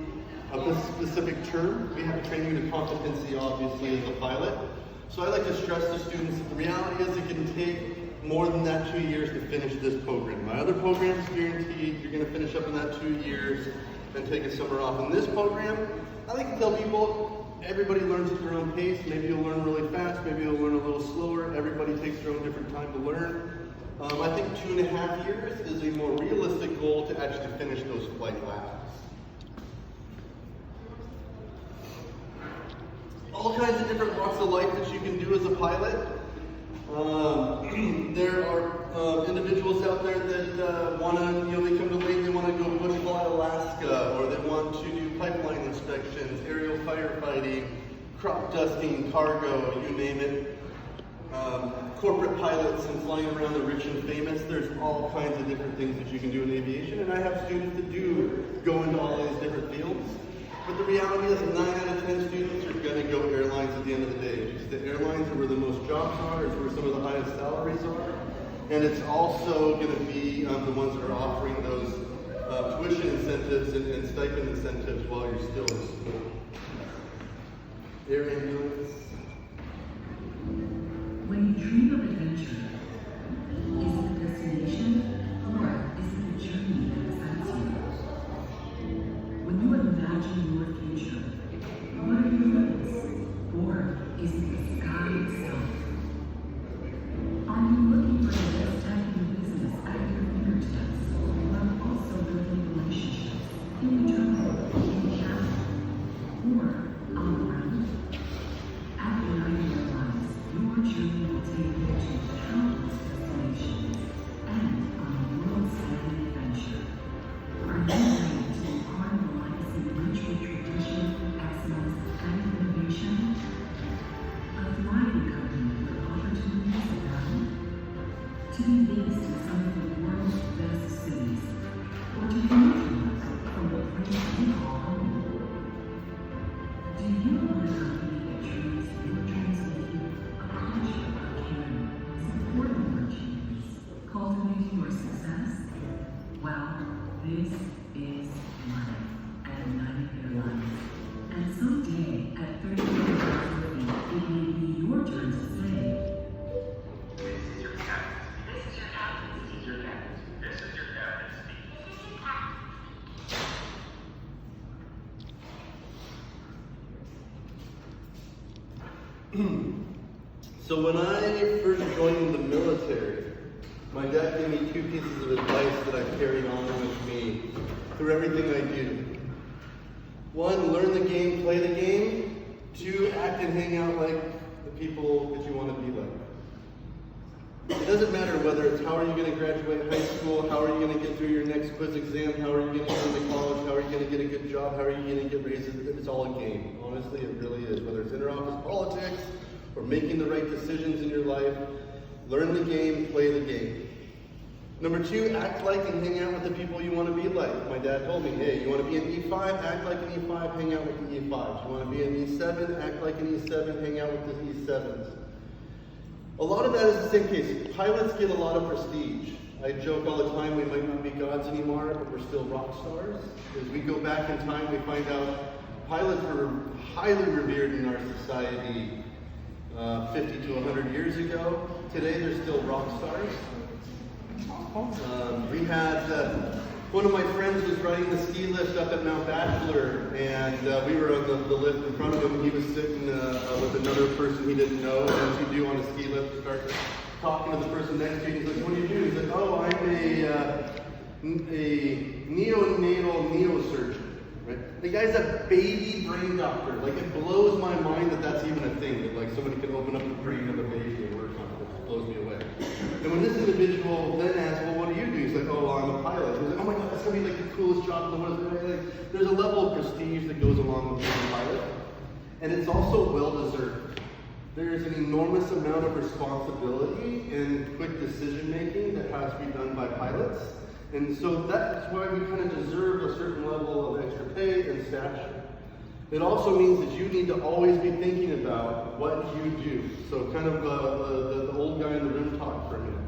a specific term. We have to train you to competency, obviously, as a pilot. So I like to stress to students that the reality is it can take more than that 2 years to finish this program. My other programs guaranteed you're going to finish up in that 2 years and take a summer off. In this program, I like to tell people everybody learns at their own pace. Maybe you'll learn really fast, maybe you'll learn a little slower. Everybody takes their own different time to learn. I think 2.5 years is a more realistic goal to actually finish those flight labs. All kinds of different walks of life that you can do as a pilot. There are individuals out there that want to, they come to Lake, they want to go bush fly Alaska, or they want to do pipeline inspections, aerial firefighting, crop dusting, cargo, you name it. Corporate pilots and flying around the rich and famous. There's all kinds of different things that you can do in aviation, and I have students that do go into all these different fields. But the reality is 9 out of 10 students are going to go airlines at the end of the day. Because the airlines are where the most jobs are, it's where some of the highest salaries are. And it's also going to be the ones that are offering those tuition incentives and stipend incentives while you're still in school. Air ambulance. When you dream of adventure, is it the destination or is it the journey that excites you? When you imagine your future, what are your limits? Or is it the sky itself? Are you looking for the best time in your business at your fingertips, while also building relationships in the jungle, in the cabin, or on the ground? At United Airlines, your journey will take you to countless destinations and on a world-saving adventure. Are you ready to be part of a legacy rich with tradition, excellence, and innovation? A thriving company with opportunities abound? To be based in some of the world's best cities, or to be influenced from the place we call home? Do you want a company that treats your dreams with you a culture of caring, supporting your achievements, cultivating your success? Well, this is life at United Airlines. And someday, at 30 years old, it may be your turn to say, This is your captain. This is your captain. This is your captain. This is your captain speaking. So when I first joined the military, my dad gave me 2 pieces of advice that I've carried on with me through everything I do. 1, learn the game, play the game. 2, act and hang out like the people that you want to be like. It doesn't matter whether it's how are you going to graduate high school, how are you going to get through your next quiz exam, how are you going to go to college, how are you going to get a good job, how are you going to get raises. It's all a game. Honestly, it really is. Whether it's inter-office politics or making the right decisions in your life, learn the game, play the game. Number 2, act like and hang out with the people you want to be like. My dad told me, hey, you want to be an E5, act like an E5, hang out with the E5s. You want to be an E7, act like an E7, hang out with the E7s. A lot of that is the same case. Pilots get a lot of prestige. I joke all the time we might not be gods anymore, but we're still rock stars. As we go back in time, we find out pilots were highly revered in our society 50 to 100 years ago. Today, they're still rock stars. We had one of my friends was riding the ski lift up at Mount Bachelor, and we were on the lift in front of him, and he was sitting with another person he didn't know, as you do on a ski lift, to start talking to the person next to you. He's like, what do you do? He's like, oh, I'm a neonatal neurosurgeon. Right? The guy's a baby brain doctor. Like, it blows my mind that that's even a thing, that like somebody can open up the brain of a baby and work on it. It blows me away. And when this individual then asks, well, what do you do? He's like, oh, I'm a pilot. He's like, oh my God, that's gonna be like the coolest job in the world. Like, there's a level of prestige that goes along with being a pilot, and it's also well-deserved. There's an enormous amount of responsibility and quick decision making that has to be done by pilots. And so that's why we kind of deserve a certain level of extra pay and stature. It also means that you need to always be thinking about what you do. So kind of the old guy in the room talk for a minute.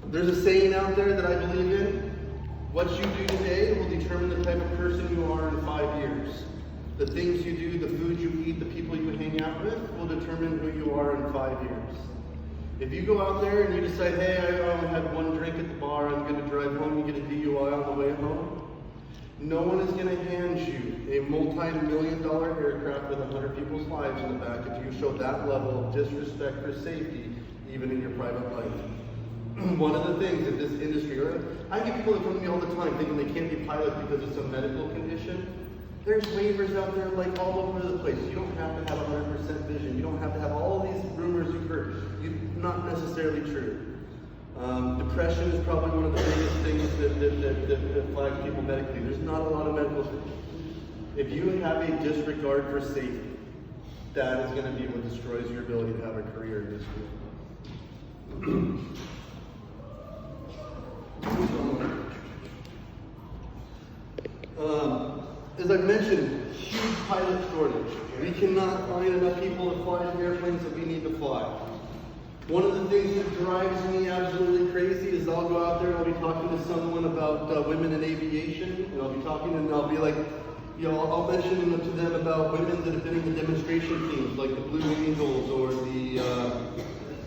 There's a saying out there that I believe in. What you do today will determine the type of person you are in 5 years. The things you do, the food you eat, the people you hang out with will determine who you are in 5 years. If you go out there and you decide, hey, I only had one drink at the bar, I'm going to drive home and get a DUI on the way home, no one is going to hand you a multi-million-dollar aircraft with 100 people's lives in the back if you show that level of disrespect for safety, even in your private life. One of the things that this industry, I get people that come to me all the time thinking they can't be pilots because of some medical condition. There's waivers out there like all over the place. You don't have to have 100% vision. You don't have to have all these rumors you've heard. Not necessarily true. Depression is probably one of the biggest things that flags people medically. There's not a lot of medical things. If you have a disregard for safety, that is going to be what destroys your ability to have a career in this field. As I've mentioned, huge pilot shortage. We cannot find enough people to fly the airplanes that we need to fly. One of the things that drives me absolutely crazy is I'll go out there and I'll be talking to someone about women in aviation, and I'll be talking and I'll be like, I'll mention to them about women that have been in the demonstration teams, like the Blue Angels or the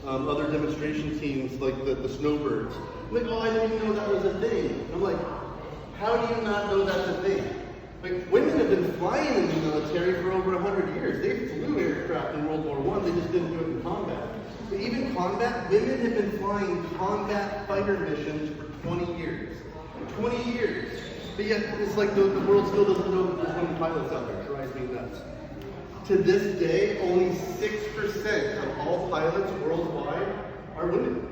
other demonstration teams, like the Snowbirds. I'm like, oh, I didn't even know that was a thing. And I'm like, how do you not know that's a thing? Like, women have been flying in the military for over 100 years. They flew aircraft in World War I, they just didn't do it in combat. But even combat, women have been flying combat fighter missions for 20 years. 20 years. But yet, it's like the world still doesn't know that there's women pilots out there. It drives me nuts. To this day, only 6% of all pilots worldwide are women.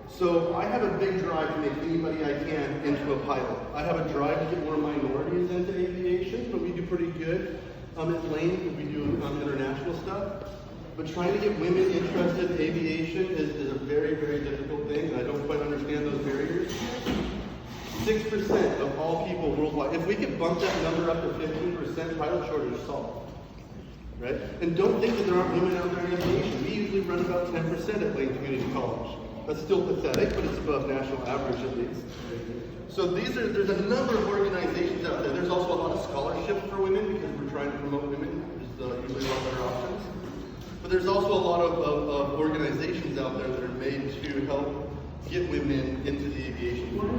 So I have a big drive to make anybody I can into a pilot. I have a drive to get more minorities into aviation, but we do pretty good at Lane because we do international stuff. But trying to get women interested in aviation is a very, very difficult thing, and I don't quite understand those barriers. 6% of all people worldwide. If we could bump that number up to 15%, pilot shortage is solved. Right? And don't think that there aren't women out there in aviation. We usually run about 10% at Lane Community College. That's still pathetic, but it's above national average at least. So there's a number of organizations out there. There's also a lot of scholarship for women because we're trying to promote women. There's usually a lot better options. But there's also a lot of organizations out there that are made to help get women into the aviation field.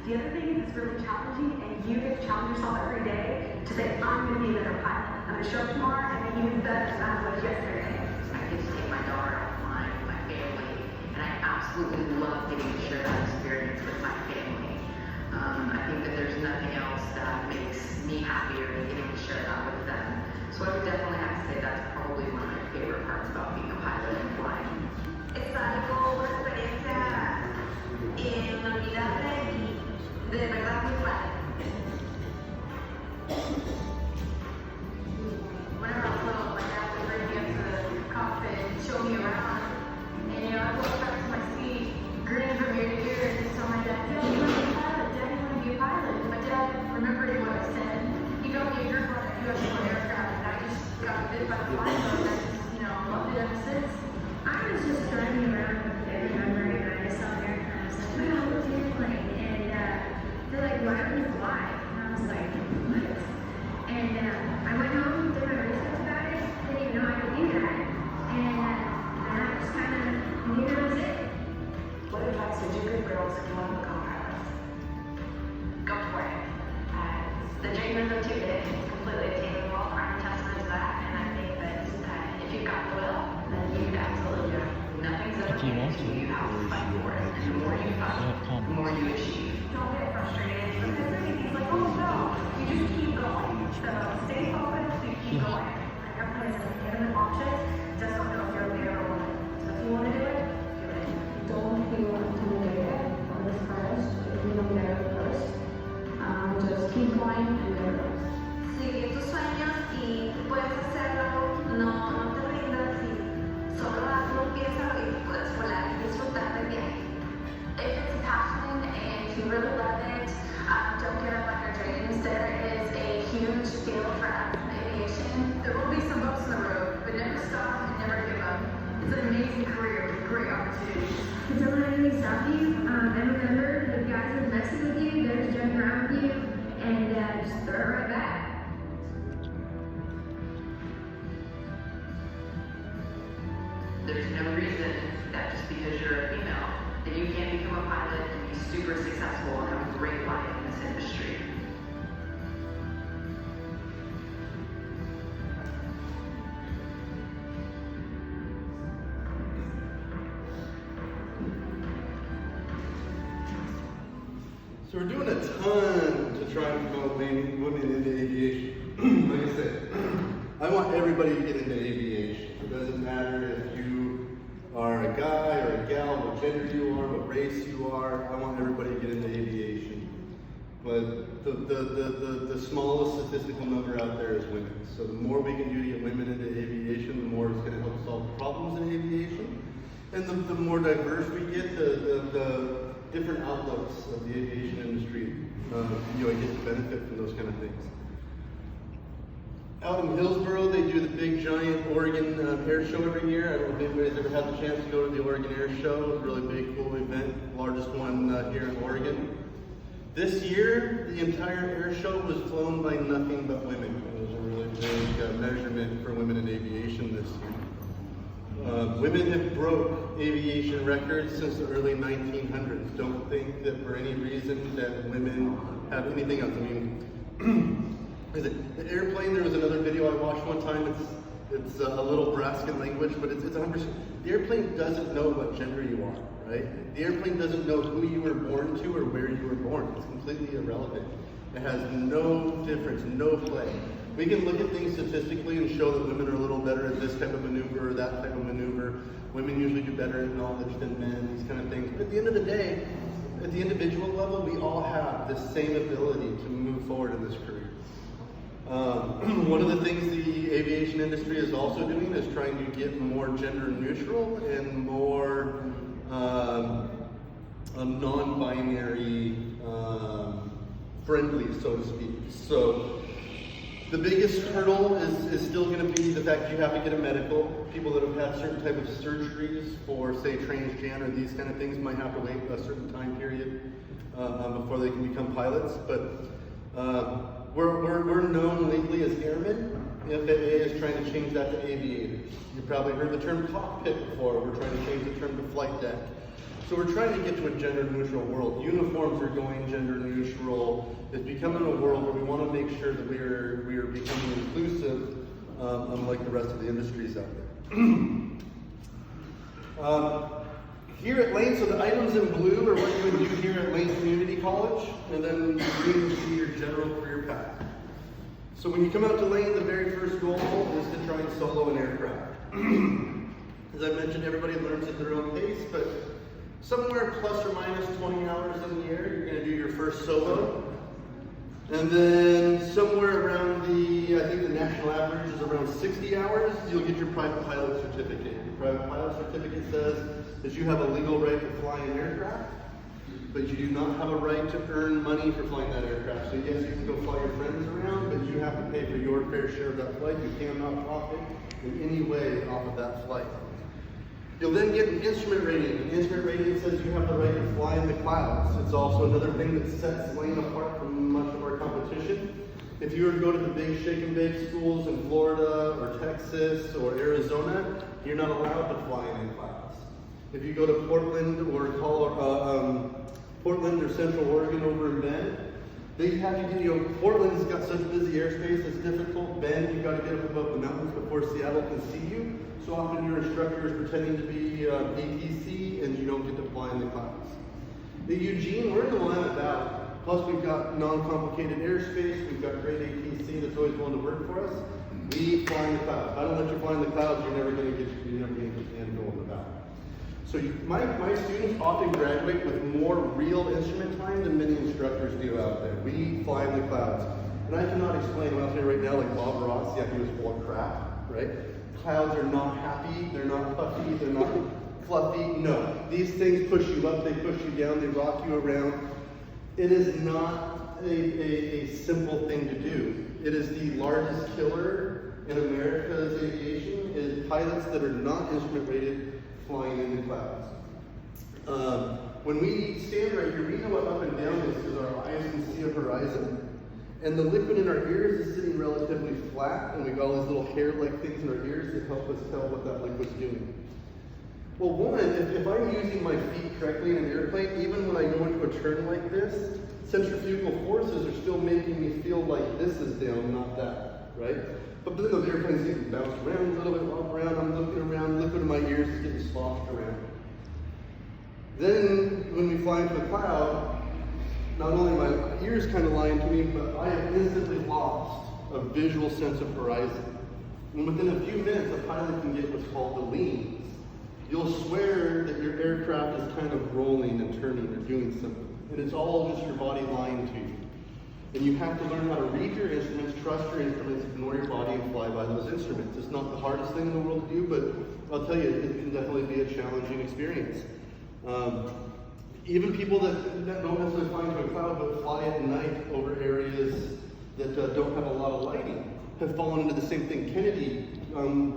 The other thing is it's really challenging, and you get to challenge yourself every day to say, I'm going to be a better pilot. I'm going to show up tomorrow and be even better than I was yesterday. I get to take my daughter out flying with my family, and I absolutely love getting to share that experience with my family. I think that there's nothing else that makes me happier than getting to share that with them. So I would definitely have to say that's probably one of my favorite parts about being a pilot and flying. Es algo, una experiencia inolvidable y de verdad muy padre. Whenever I was little, my dad would bring me into the cockpit and show me around. And I would go back to my seat, grinning from ear to ear, and just tell my dad, job said you're good girls if you want to become pilots. Go for it. The dream is completely attainable. I'm a testament to that, and I think that if you've got the will, then you can absolutely do it. Nothing's ever given to you. You have to fight for it. And the more you fight, the more you achieve. Don't get frustrated because everything's like, oh no, you just keep going. So stay focused, you keep going. Like everybody says, get them an option. Just don't know if you're a man or a woman. So if you want to do it, do it. Don't feel intimidated or discouraged if you don't get it first. Just keep going and never lose. Sigue tus sueños y puedes hacerlo. No te rindas y solo hazlo, piénsalo y puedes volar y disfrutar del viaje. If it's a passion and you really love it, don't give up on your dreams. There is a huge field for us in aviation. There will be some bumps in the road, but never stop and never give up. It's an amazing career with great opportunities. Don't let anything stop you. And remember, the guys who are messing with you, they're just jumping around with you, and just throw it right back. There's no reason that just because you're a female, that you can't become a pilot and be super successful and have a great life in this industry. So we're doing a ton to try and promote women into aviation. Like I said, I want everybody to get into aviation. It doesn't matter if you are a guy or a gal, what gender you are, what race you are. I want everybody to get into aviation. But the smallest statistical number out there is women. So the more we can do to get women into aviation, the more it's going to help solve problems in aviation. And the more diverse we get, the different outlooks of the aviation industry, get to benefit from those kind of things. Out in Hillsboro, they do the big giant Oregon Air Show every year. I don't know if anybody's ever had the chance to go to the Oregon Air Show. It's a really big, cool event, largest one here in Oregon. This year, the entire air show was flown by nothing but women. It was a really big measurement for women in aviation this year. Women have broke aviation records since the early 1900s. Don't think that for any reason that women have anything else. I mean, the airplane, there was another video I watched one time. It's a little Brascan language, but it's 100%. The airplane doesn't know what gender you are, right? The airplane doesn't know who you were born to or where you were born. It's completely irrelevant. It has no difference, no play. We can look at things statistically and show that women are a little better at this type of maneuver or that type of maneuver. Women usually do better at knowledge than men, these kind of things. But at the end of the day, at the individual level, we all have the same ability to move forward in this career. One of the things the aviation industry is also doing is trying to get more gender neutral and more non-binary friendly, so to speak. So the biggest hurdle is still going to be the fact you have to get a medical. People that have had certain type of surgeries for, say, transgen or these kind of things might have to wait a certain time period before they can become pilots. But we're known legally as airmen. The FAA is trying to change that to aviators. You've probably heard the term cockpit before. We're trying to change the term to flight deck. So we're trying to get to a gender neutral world. Uniforms are going gender neutral. It's becoming a world where we want to make sure that we are becoming inclusive, unlike the rest of the industries out there. Here at Lane, so the items in blue are what you would do here at Lane Community College, and then green would be your general career path. So when you come out to Lane, the very first goal is to try and solo an aircraft. As I mentioned, everybody learns at their own pace, but somewhere plus or minus 20 hours in the year, you're going to do your first solo. And then somewhere around I think the national average is around 60 hours, you'll get your private pilot certificate. Your private pilot certificate says that you have a legal right to fly an aircraft, but you do not have a right to earn money for flying that aircraft. So yes, you can go fly your friends around, but you have to pay for your fair share of that flight. You cannot profit in any way off of that flight. You'll then get an instrument rating. An instrument rating says you have the right to fly in the clouds. It's also another thing that sets Lane apart from much of our competition. If you were to go to the big shake and bake schools in Florida or Texas or Arizona, you're not allowed to fly in the clouds. If you go to Portland or Portland or Central Oregon over in Bend, they have to get, Portland's got such busy airspace, it's difficult. Bend, you've got to get up above the mountains before Seattle can see you. So often your instructor is pretending to be ATC and you don't get to fly in the clouds. At Eugene, we're in the Willamette Valley. Plus we've got non-complicated airspace, we've got great ATC that's always willing to work for us. We fly in the clouds. If I don't let you fly in the clouds, you're never going to get the end goal in the valley. So my students often graduate with more real instrument time than many instructors do out there. We fly in the clouds. And I cannot explain, I'm out there right now, like Bob Ross, he was full of crap, right? Clouds are not happy, they're not puffy, they're not fluffy. No, these things push you up, they push you down, they rock you around. It is not a simple thing to do. It is the largest killer in America's aviation, is pilots that are not instrument rated flying in the clouds. When we stand right here, we know what up and down is because our eyes can see a horizon. And the liquid in our ears is sitting relatively flat, and we've got all these little hair-like things in our ears that help us tell what that liquid's doing. Well, one, if I'm using my feet correctly in an airplane, even when I go into a turn like this, centrifugal forces are still making me feel like this is down, not that, right? But then those airplanes get bounced around a little bit, walk around, I'm looking around, liquid in my ears is getting sloshed around. Then, when we fly into the cloud, not only my ears kind of lying to me, but I have instantly lost a visual sense of horizon. And within a few minutes, a pilot can get what's called the leans. You'll swear that your aircraft is kind of rolling and turning or doing something. And it's all just your body lying to you. And you have to learn how to read your instruments, trust your instruments, ignore your body, and fly by those instruments. It's not the hardest thing in the world to do, but I'll tell you, it can definitely be a challenging experience. Even people that don't necessarily fly into a cloud, but fly at night over areas that don't have a lot of lighting, have fallen into the same thing. Kennedy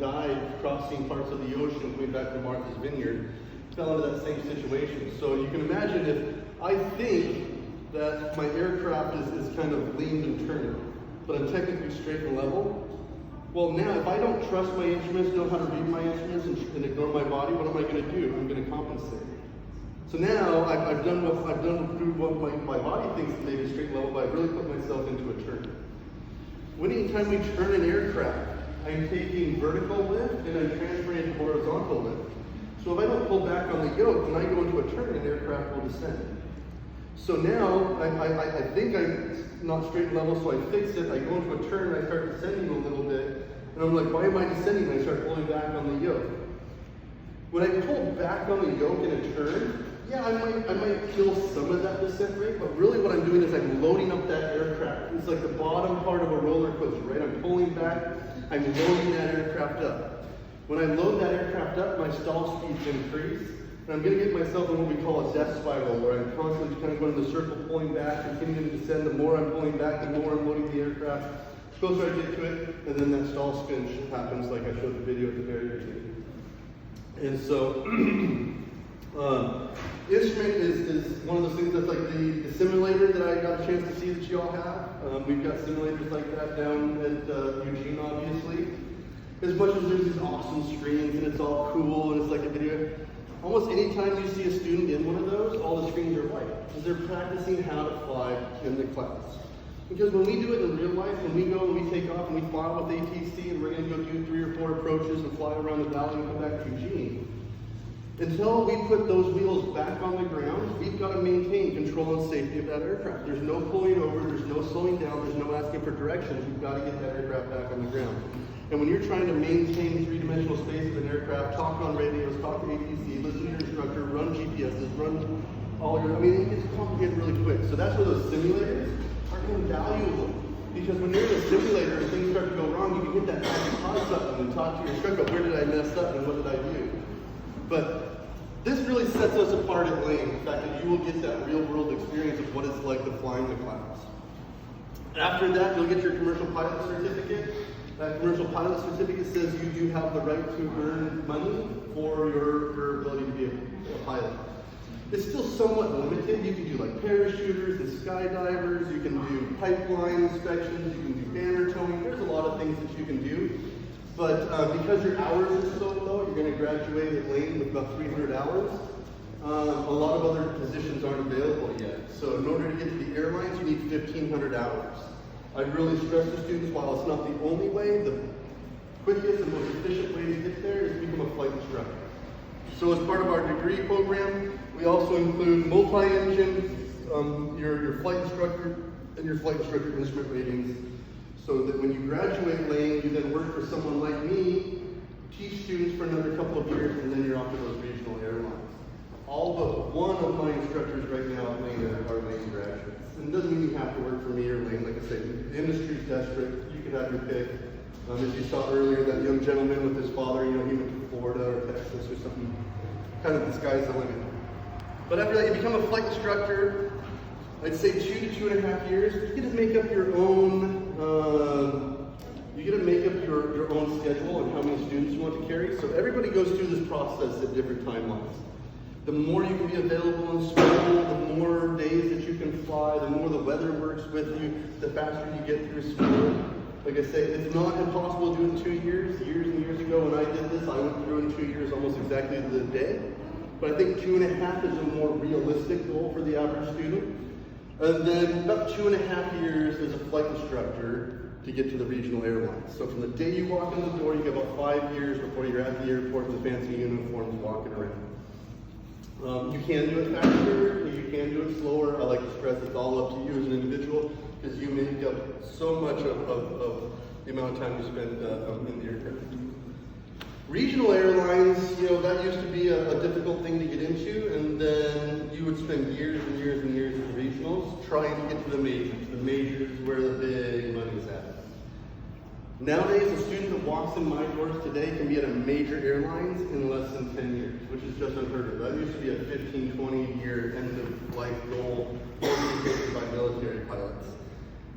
died crossing parts of the ocean going back to Martha's Vineyard, fell into that same situation. So you can imagine if I think that my aircraft is kind of leaned and turned, but I'm technically straight and level. Well, now if I don't trust my instruments, know how to read my instruments, and ignore my body, what am I going to do? I'm going to compensate. So now I've done through what my body thinks is maybe straight and level, but I've really put myself into a turn. Anytime we turn an aircraft, I'm taking vertical lift and I'm transferring it to horizontal lift. So if I don't pull back on the yoke, when I go into a turn, an aircraft will descend. So now I think I'm not straight and level, so I fix it. I go into a turn and I start descending a little bit, and I'm like, why am I descending? And I start pulling back on the yoke. When I pull back on the yoke in a turn, yeah, I might kill some of that descent rate, but really what I'm doing is I'm loading up that aircraft. It's like the bottom part of a roller coaster, right? I'm pulling back, I'm loading that aircraft up. When I load that aircraft up, my stall speeds increase, and I'm going to get myself in what we call a death spiral, where I'm constantly kind of going in the circle, pulling back, continuing to descend. The more I'm pulling back, the more I'm loading the aircraft. The closer I get to it, and then that stall spin happens like I showed the video at the very beginning. And so, instrument is one of those things that's like the simulator that I got a chance to see that you all have. We've got simulators like that down at Eugene, obviously. As much as there's these awesome screens and it's all cool and it's like a video, almost any time you see a student in one of those, all the screens are white. Because they're practicing how to fly in the clouds. Because when we do it in real life, when we go and we take off and we fly with ATC and we're going to go do 3 or 4 approaches and fly around the valley and come back to Eugene, until we put those wheels back on the ground, we've got to maintain control and safety of that aircraft. There's no pulling over, there's no slowing down, there's no asking for directions. We've got to get that aircraft back on the ground. And when you're trying to maintain 3-dimensional space of an aircraft, talk on radios, talk to ATC, listen to your instructor, run GPSs, run all your, it gets complicated really quick. So that's where those simulators are invaluable. Because when you're in a simulator and things start to go wrong, you can hit that pause button and talk to your instructor, where did I mess up and what did I do? But this really sets us apart at Lane, the fact that you will get that real world experience of what it's like to fly in the clouds. After that, you'll get your commercial pilot certificate. That commercial pilot certificate says you do have the right to earn money for your ability to be a pilot. It's still somewhat limited. You can do like parachuters and skydivers, you can do pipeline inspections, you can do banner towing. There's a lot of things that you can do. But because your hours are so low, you're going to graduate at Lane with about 300 hours. A lot of other positions aren't available yet. So in order to get to the airlines, you need 1,500 hours. I really stress to students, while it's not the only way, the quickest and most efficient way to get there is to become a flight instructor. So as part of our degree program, we also include multi-engine, your flight instructor, and your flight instructor instrument ratings, so that when you graduate Lane, you then work for someone like me, teach students for another couple of years, and then you're off to those regional airlines. All but one of my instructors right now at Lane are Lane graduates. And it doesn't mean you have to work for me or Lane. Like I said, the industry's desperate. You can have your pick. As you saw earlier, that young gentleman with his father, he went to Florida or Texas or something. Kind of the sky's the limit. But after that, you become a flight instructor. I'd say 2 to 2.5 years. You get to make up your own. Your own schedule and how many students you want to carry. So everybody goes through this process at different timelines. The more you can be available in school, the more days that you can fly, the more the weather works with you, the faster you get through school. Like I say, it's not impossible to do it in 2 years. Years and years ago when I did this, I went through in 2 years almost exactly to the day. But I think 2.5 is a more realistic goal for the average student. And then about 2.5 years as a flight instructor to get to the regional airlines. So from the day you walk in the door, you get about 5 years before you're at the airport in the fancy uniforms walking around. You can do it faster, you can do it slower. I like to stress it's all up to you as an individual, because you make up so much of the amount of time you spend in the aircraft. Regional airlines, that used to be a difficult thing to get into, and then you would spend years and years and years at the regionals trying to get to the majors. The majors is where the big money is at. Nowadays, a student that walks in my doors today can be at a major airlines in less than 10 years, which is just unheard of. That used to be a 15, 20-year end-of-life goal taken by military pilots.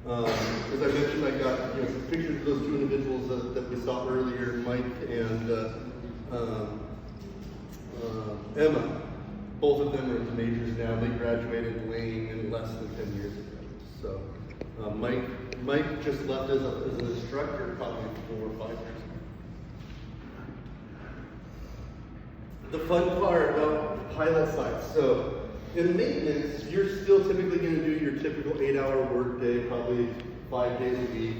As I mentioned, I got pictures of those two individuals that we saw earlier, Mike and Emma. Both of them are in the majors now. They graduated Lane in less than 10 years ago. So Mike just left as an instructor probably 4 or 5 years ago. The fun part about pilot side. So in maintenance, you're still typically going to do your typical 8-hour work day, probably 5 days a week.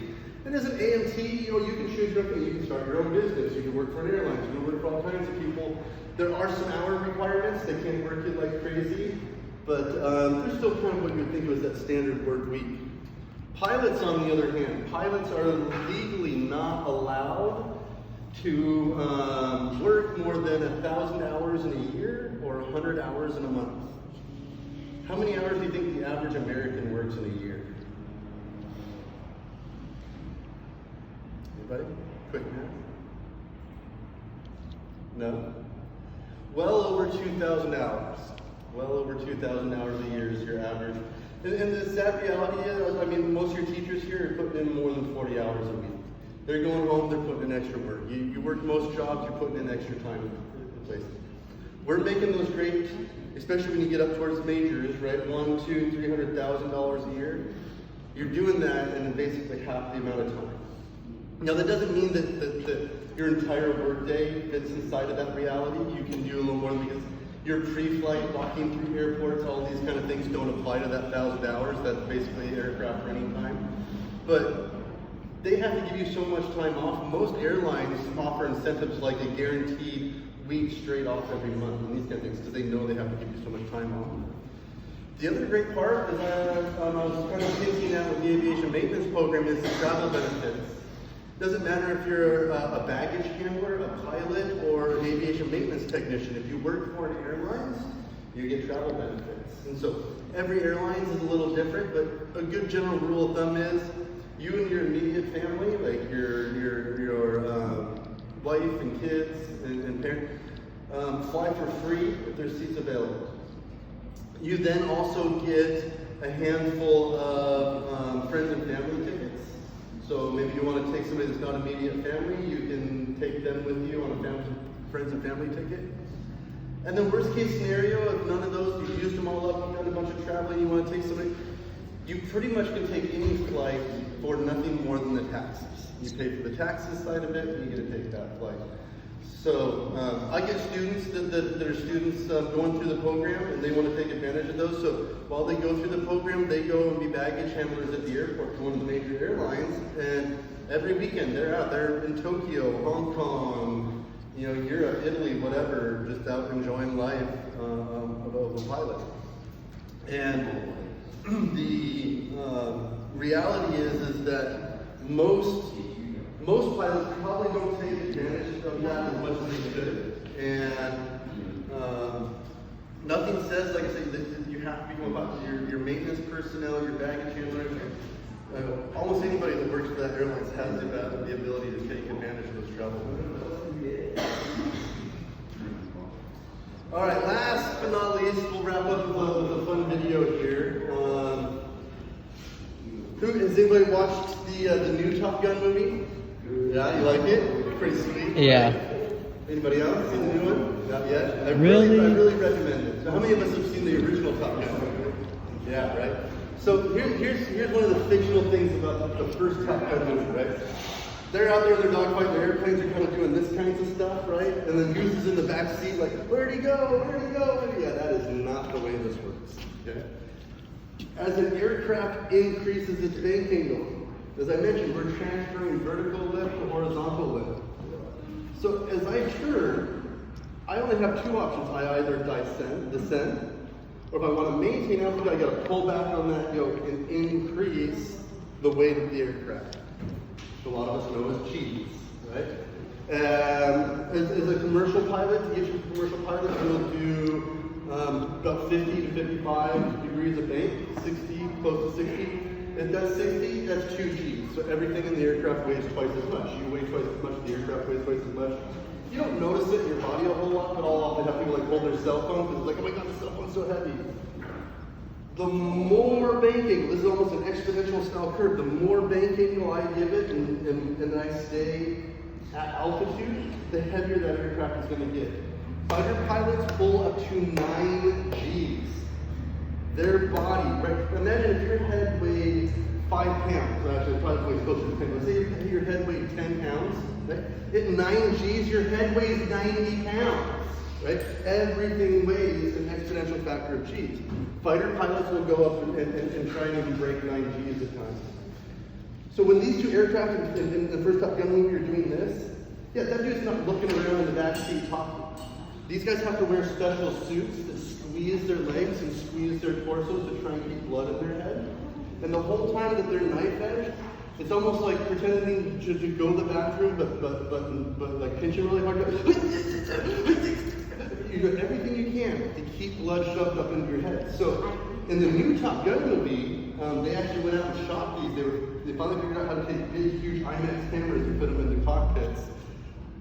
And as an AMT, you can choose your own. You can start your own business. You can work for an airline. You can work for all kinds of people. There are some hour requirements. They can't work you like crazy, but there's still kind of what you would think was that standard work week. Pilots, on the other hand, pilots are legally not allowed to work more than 1,000 hours in a year or 100 hours in a month. How many hours do you think the average American works in a year? Anybody? Quick math? No? Well over 2,000 hours. Well over 2,000 hours a year is your average. And the sad reality is, most of your teachers here are putting in more than 40 hours a week. They're going home, they're putting in extra work. You work most jobs, you're putting in extra time in places. We're making those great, especially when you get up towards the majors, right? $100,000, $200,000, $300,000 a year. You're doing that in basically half the amount of time. Now that doesn't mean that your entire workday fits inside of that reality. You can do a little more because your pre-flight, walking through airports, all these kind of things don't apply to that 1,000 hours. That's basically aircraft running time. But they have to give you so much time off. Most airlines offer incentives like a guaranteed week straight off every month and these kind of things because they know they have to give you so much time off. The other great part is I was kind of thinking out with the aviation maintenance program is the travel benefits. Doesn't matter if you're a baggage handler, a pilot, or an aviation maintenance technician. If you work for an airlines, you get travel benefits. And so every airline is a little different, but a good general rule of thumb is you and your immediate family, like your wife and kids and parents, fly for free if there's seats available. You then also get a handful of friends and family tickets. So maybe you want to take somebody that's not immediate family, you can take them with you on a friends and family ticket. And then worst case scenario, if none of those, you've used them all up, you've done a bunch of traveling, you want to take somebody, You pretty much can take any flight for nothing more than the taxes. You pay for the taxes side of it, and you get to take that flight. So I get students that are students going through the program, and they want to take advantage of those. So while they go through the program, they go and be baggage handlers at the airport for one of the major airlines. And every weekend they're out there in Tokyo, Hong Kong, Europe, Italy, whatever, just out enjoying life of a pilot. And the reality is that most pilots probably don't take advantage of that as much as they should. And nothing says, like I say, that you have to become about your maintenance personnel, your baggage handlers. Almost anybody that works for that airline has the ability to take advantage of those travel benefits. All right, last but not least, we'll wrap up with a fun video here. Has anybody watched the new Top Gun movie? Yeah, you like it? Pretty sweet. Yeah. Anybody else seen the new one? Not yet? I Really? really recommend it. So how many of us have seen the original Top Gun movie? Yeah, right? So here's one of the fictional things about the first Top Gun movie, right? They're out there in their dogfight, the airplanes are kind of doing this kinds of stuff, right? And then Goose is in the back seat like, where'd he go? Where'd he go? Yeah, that is not the way this works, okay? As an aircraft increases its bank angle, as I mentioned, we're transferring vertical lift to horizontal lift. So as I turn, I only have two options. I either descend, or if I want to maintain altitude, I got to pull back on that yoke and increase the weight of the aircraft. A lot of us know as G's, right? As a commercial pilot, to get you a commercial pilot, you'll do about 50 to 55 degrees of bank, 60, close to 60. If that's 60, that's 2 G's. So everything in the aircraft weighs twice as much. You weigh twice as much, the aircraft weighs twice as much. You don't notice it in your body a whole lot, but all often have people like hold their cell phone because it's like, oh my god, the cell phone's so heavy. The more bank angle, this is almost an exponential style curve, the more bank angle I give it and I stay at altitude, the heavier that aircraft is going to get. Fighter pilots pull up to 9 G's. Their body, right? Imagine if your head weighed 5 pounds, or actually probably weighs closer to 10. Let's say your head weighed 10 pounds, right? At 9 G's, your head weighs 90 pounds, right? Everything weighs an exponential factor of G's. Fighter pilots will go up and try and even break 9 G's at times. So when these two aircraft in the first Top Gun movie are doing this, yeah, that dude's not looking around in the back seat talking. These guys have to wear special suits that squeeze their legs and squeeze their torsos to try and keep blood in their head. And the whole time that they're knife edged, it's almost like pretending to go to the bathroom, but like pinching really hard. You do everything you can to keep blood shoved up into your head. So in the new Top Gun movie, they actually went out and shot these. They finally figured out how to take big, huge IMAX cameras and put them in the cockpits.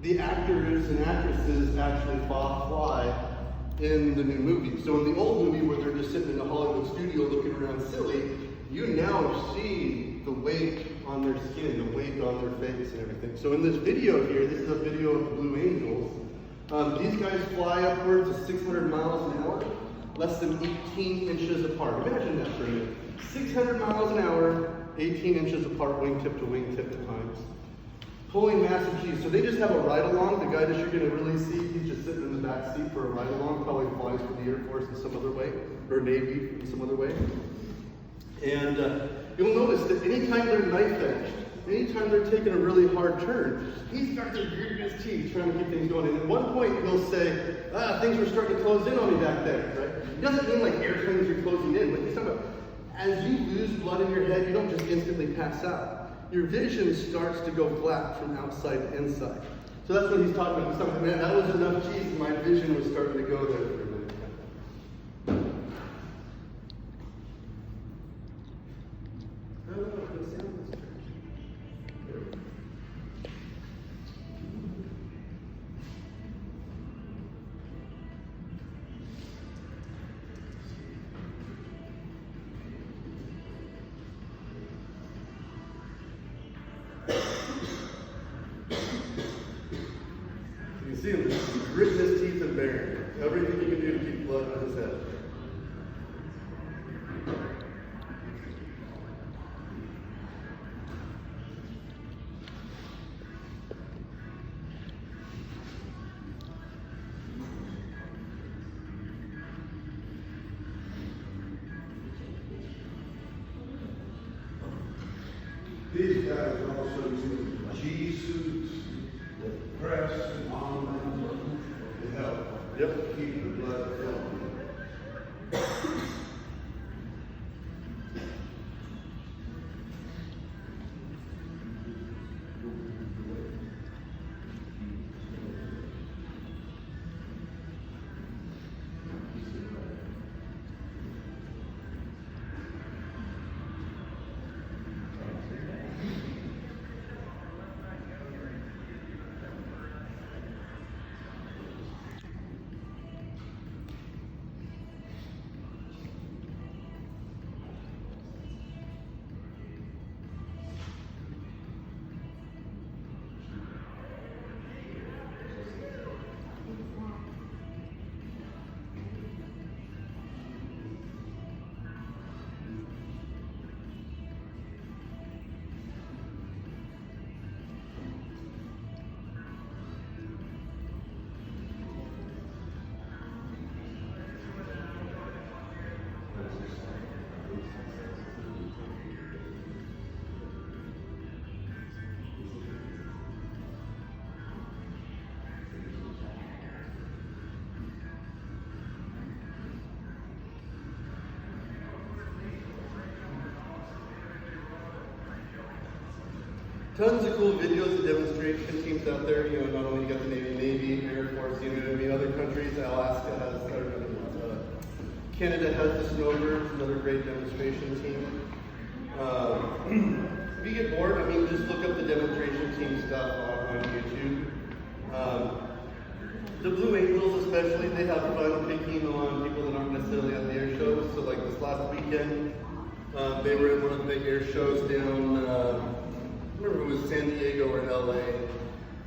The actors and actresses actually fly in the new movie. So in the old movie where they're just sitting in a Hollywood studio looking around silly, you now see the weight on their skin, the weight on their face and everything. So in this video here, this is a video of the Blue Angels. These guys fly upwards of 600 miles an hour, less than 18 inches apart. Imagine that for a minute. 600 miles an hour, 18 inches apart, wingtip to wingtip at times. Pulling massive G's. So they just have a ride-along. The guy that you're going to really see, he's just sitting in the back seat for a ride-along. Probably flies for the Air Force in some other way, or Navy in some other way. And you'll notice that anytime they're knife-edged, anytime they're taking a really hard turn, he's got to grit his teeth trying to keep things going. And at one point, he'll say, things are starting to close in on me back there, right? It doesn't mean like airplanes are closing in. But he's talking about, as you lose blood in your head, you don't just instantly pass out. Your vision starts to go flat from outside to inside. So that's what he's talking about. He's talking about, man, that was enough cheese, and my vision was starting to go there for a minute. I don't know if the sound is strange. You can see him just gritting his teeth and bearing everything you can do to keep blood in his head. These guys also use G suits that press and on to help keep the blood flowing. Tons of cool videos and demonstration teams out there. You know, not only you got the Navy, Air Force, you know what I mean, other countries, Alaska has, Canada has the Snowbirds, another great demonstration team. If you get bored, I mean, just look up the demonstration team stuff on YouTube. The Blue Angels especially, they have fun picking on people that aren't necessarily at the air shows. So like this last weekend, they were at one of the big air shows down, I remember it was San Diego or LA.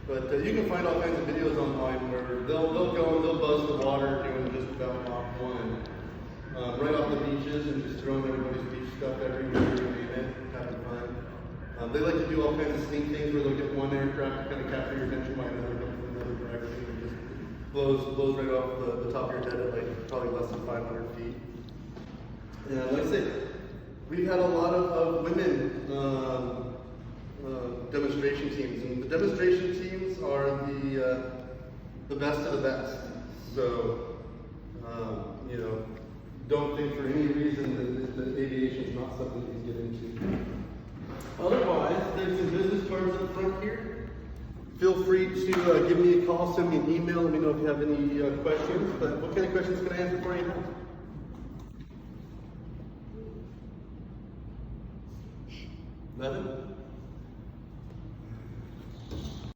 But you can find all kinds of videos online where they'll go and they'll buzz the water doing just about Mach 1. Right off the beaches and just throwing everybody's beach stuff everywhere and having fun. They like to do all kinds of sneak things where they'll get one aircraft to kind of capture your attention while another comes from another direction and just blows right off the top of your head at like probably less than 500 feet. And like I say, we've had a lot of women demonstration teams, and the demonstration teams are the best of the best. So, you know, don't think for any reason that aviation is not something you can get into. Otherwise, there's some business cards up front here. Feel free to give me a call, send me an email, let me know if you have any questions. But what kind of questions can I answer for you now? Nothing?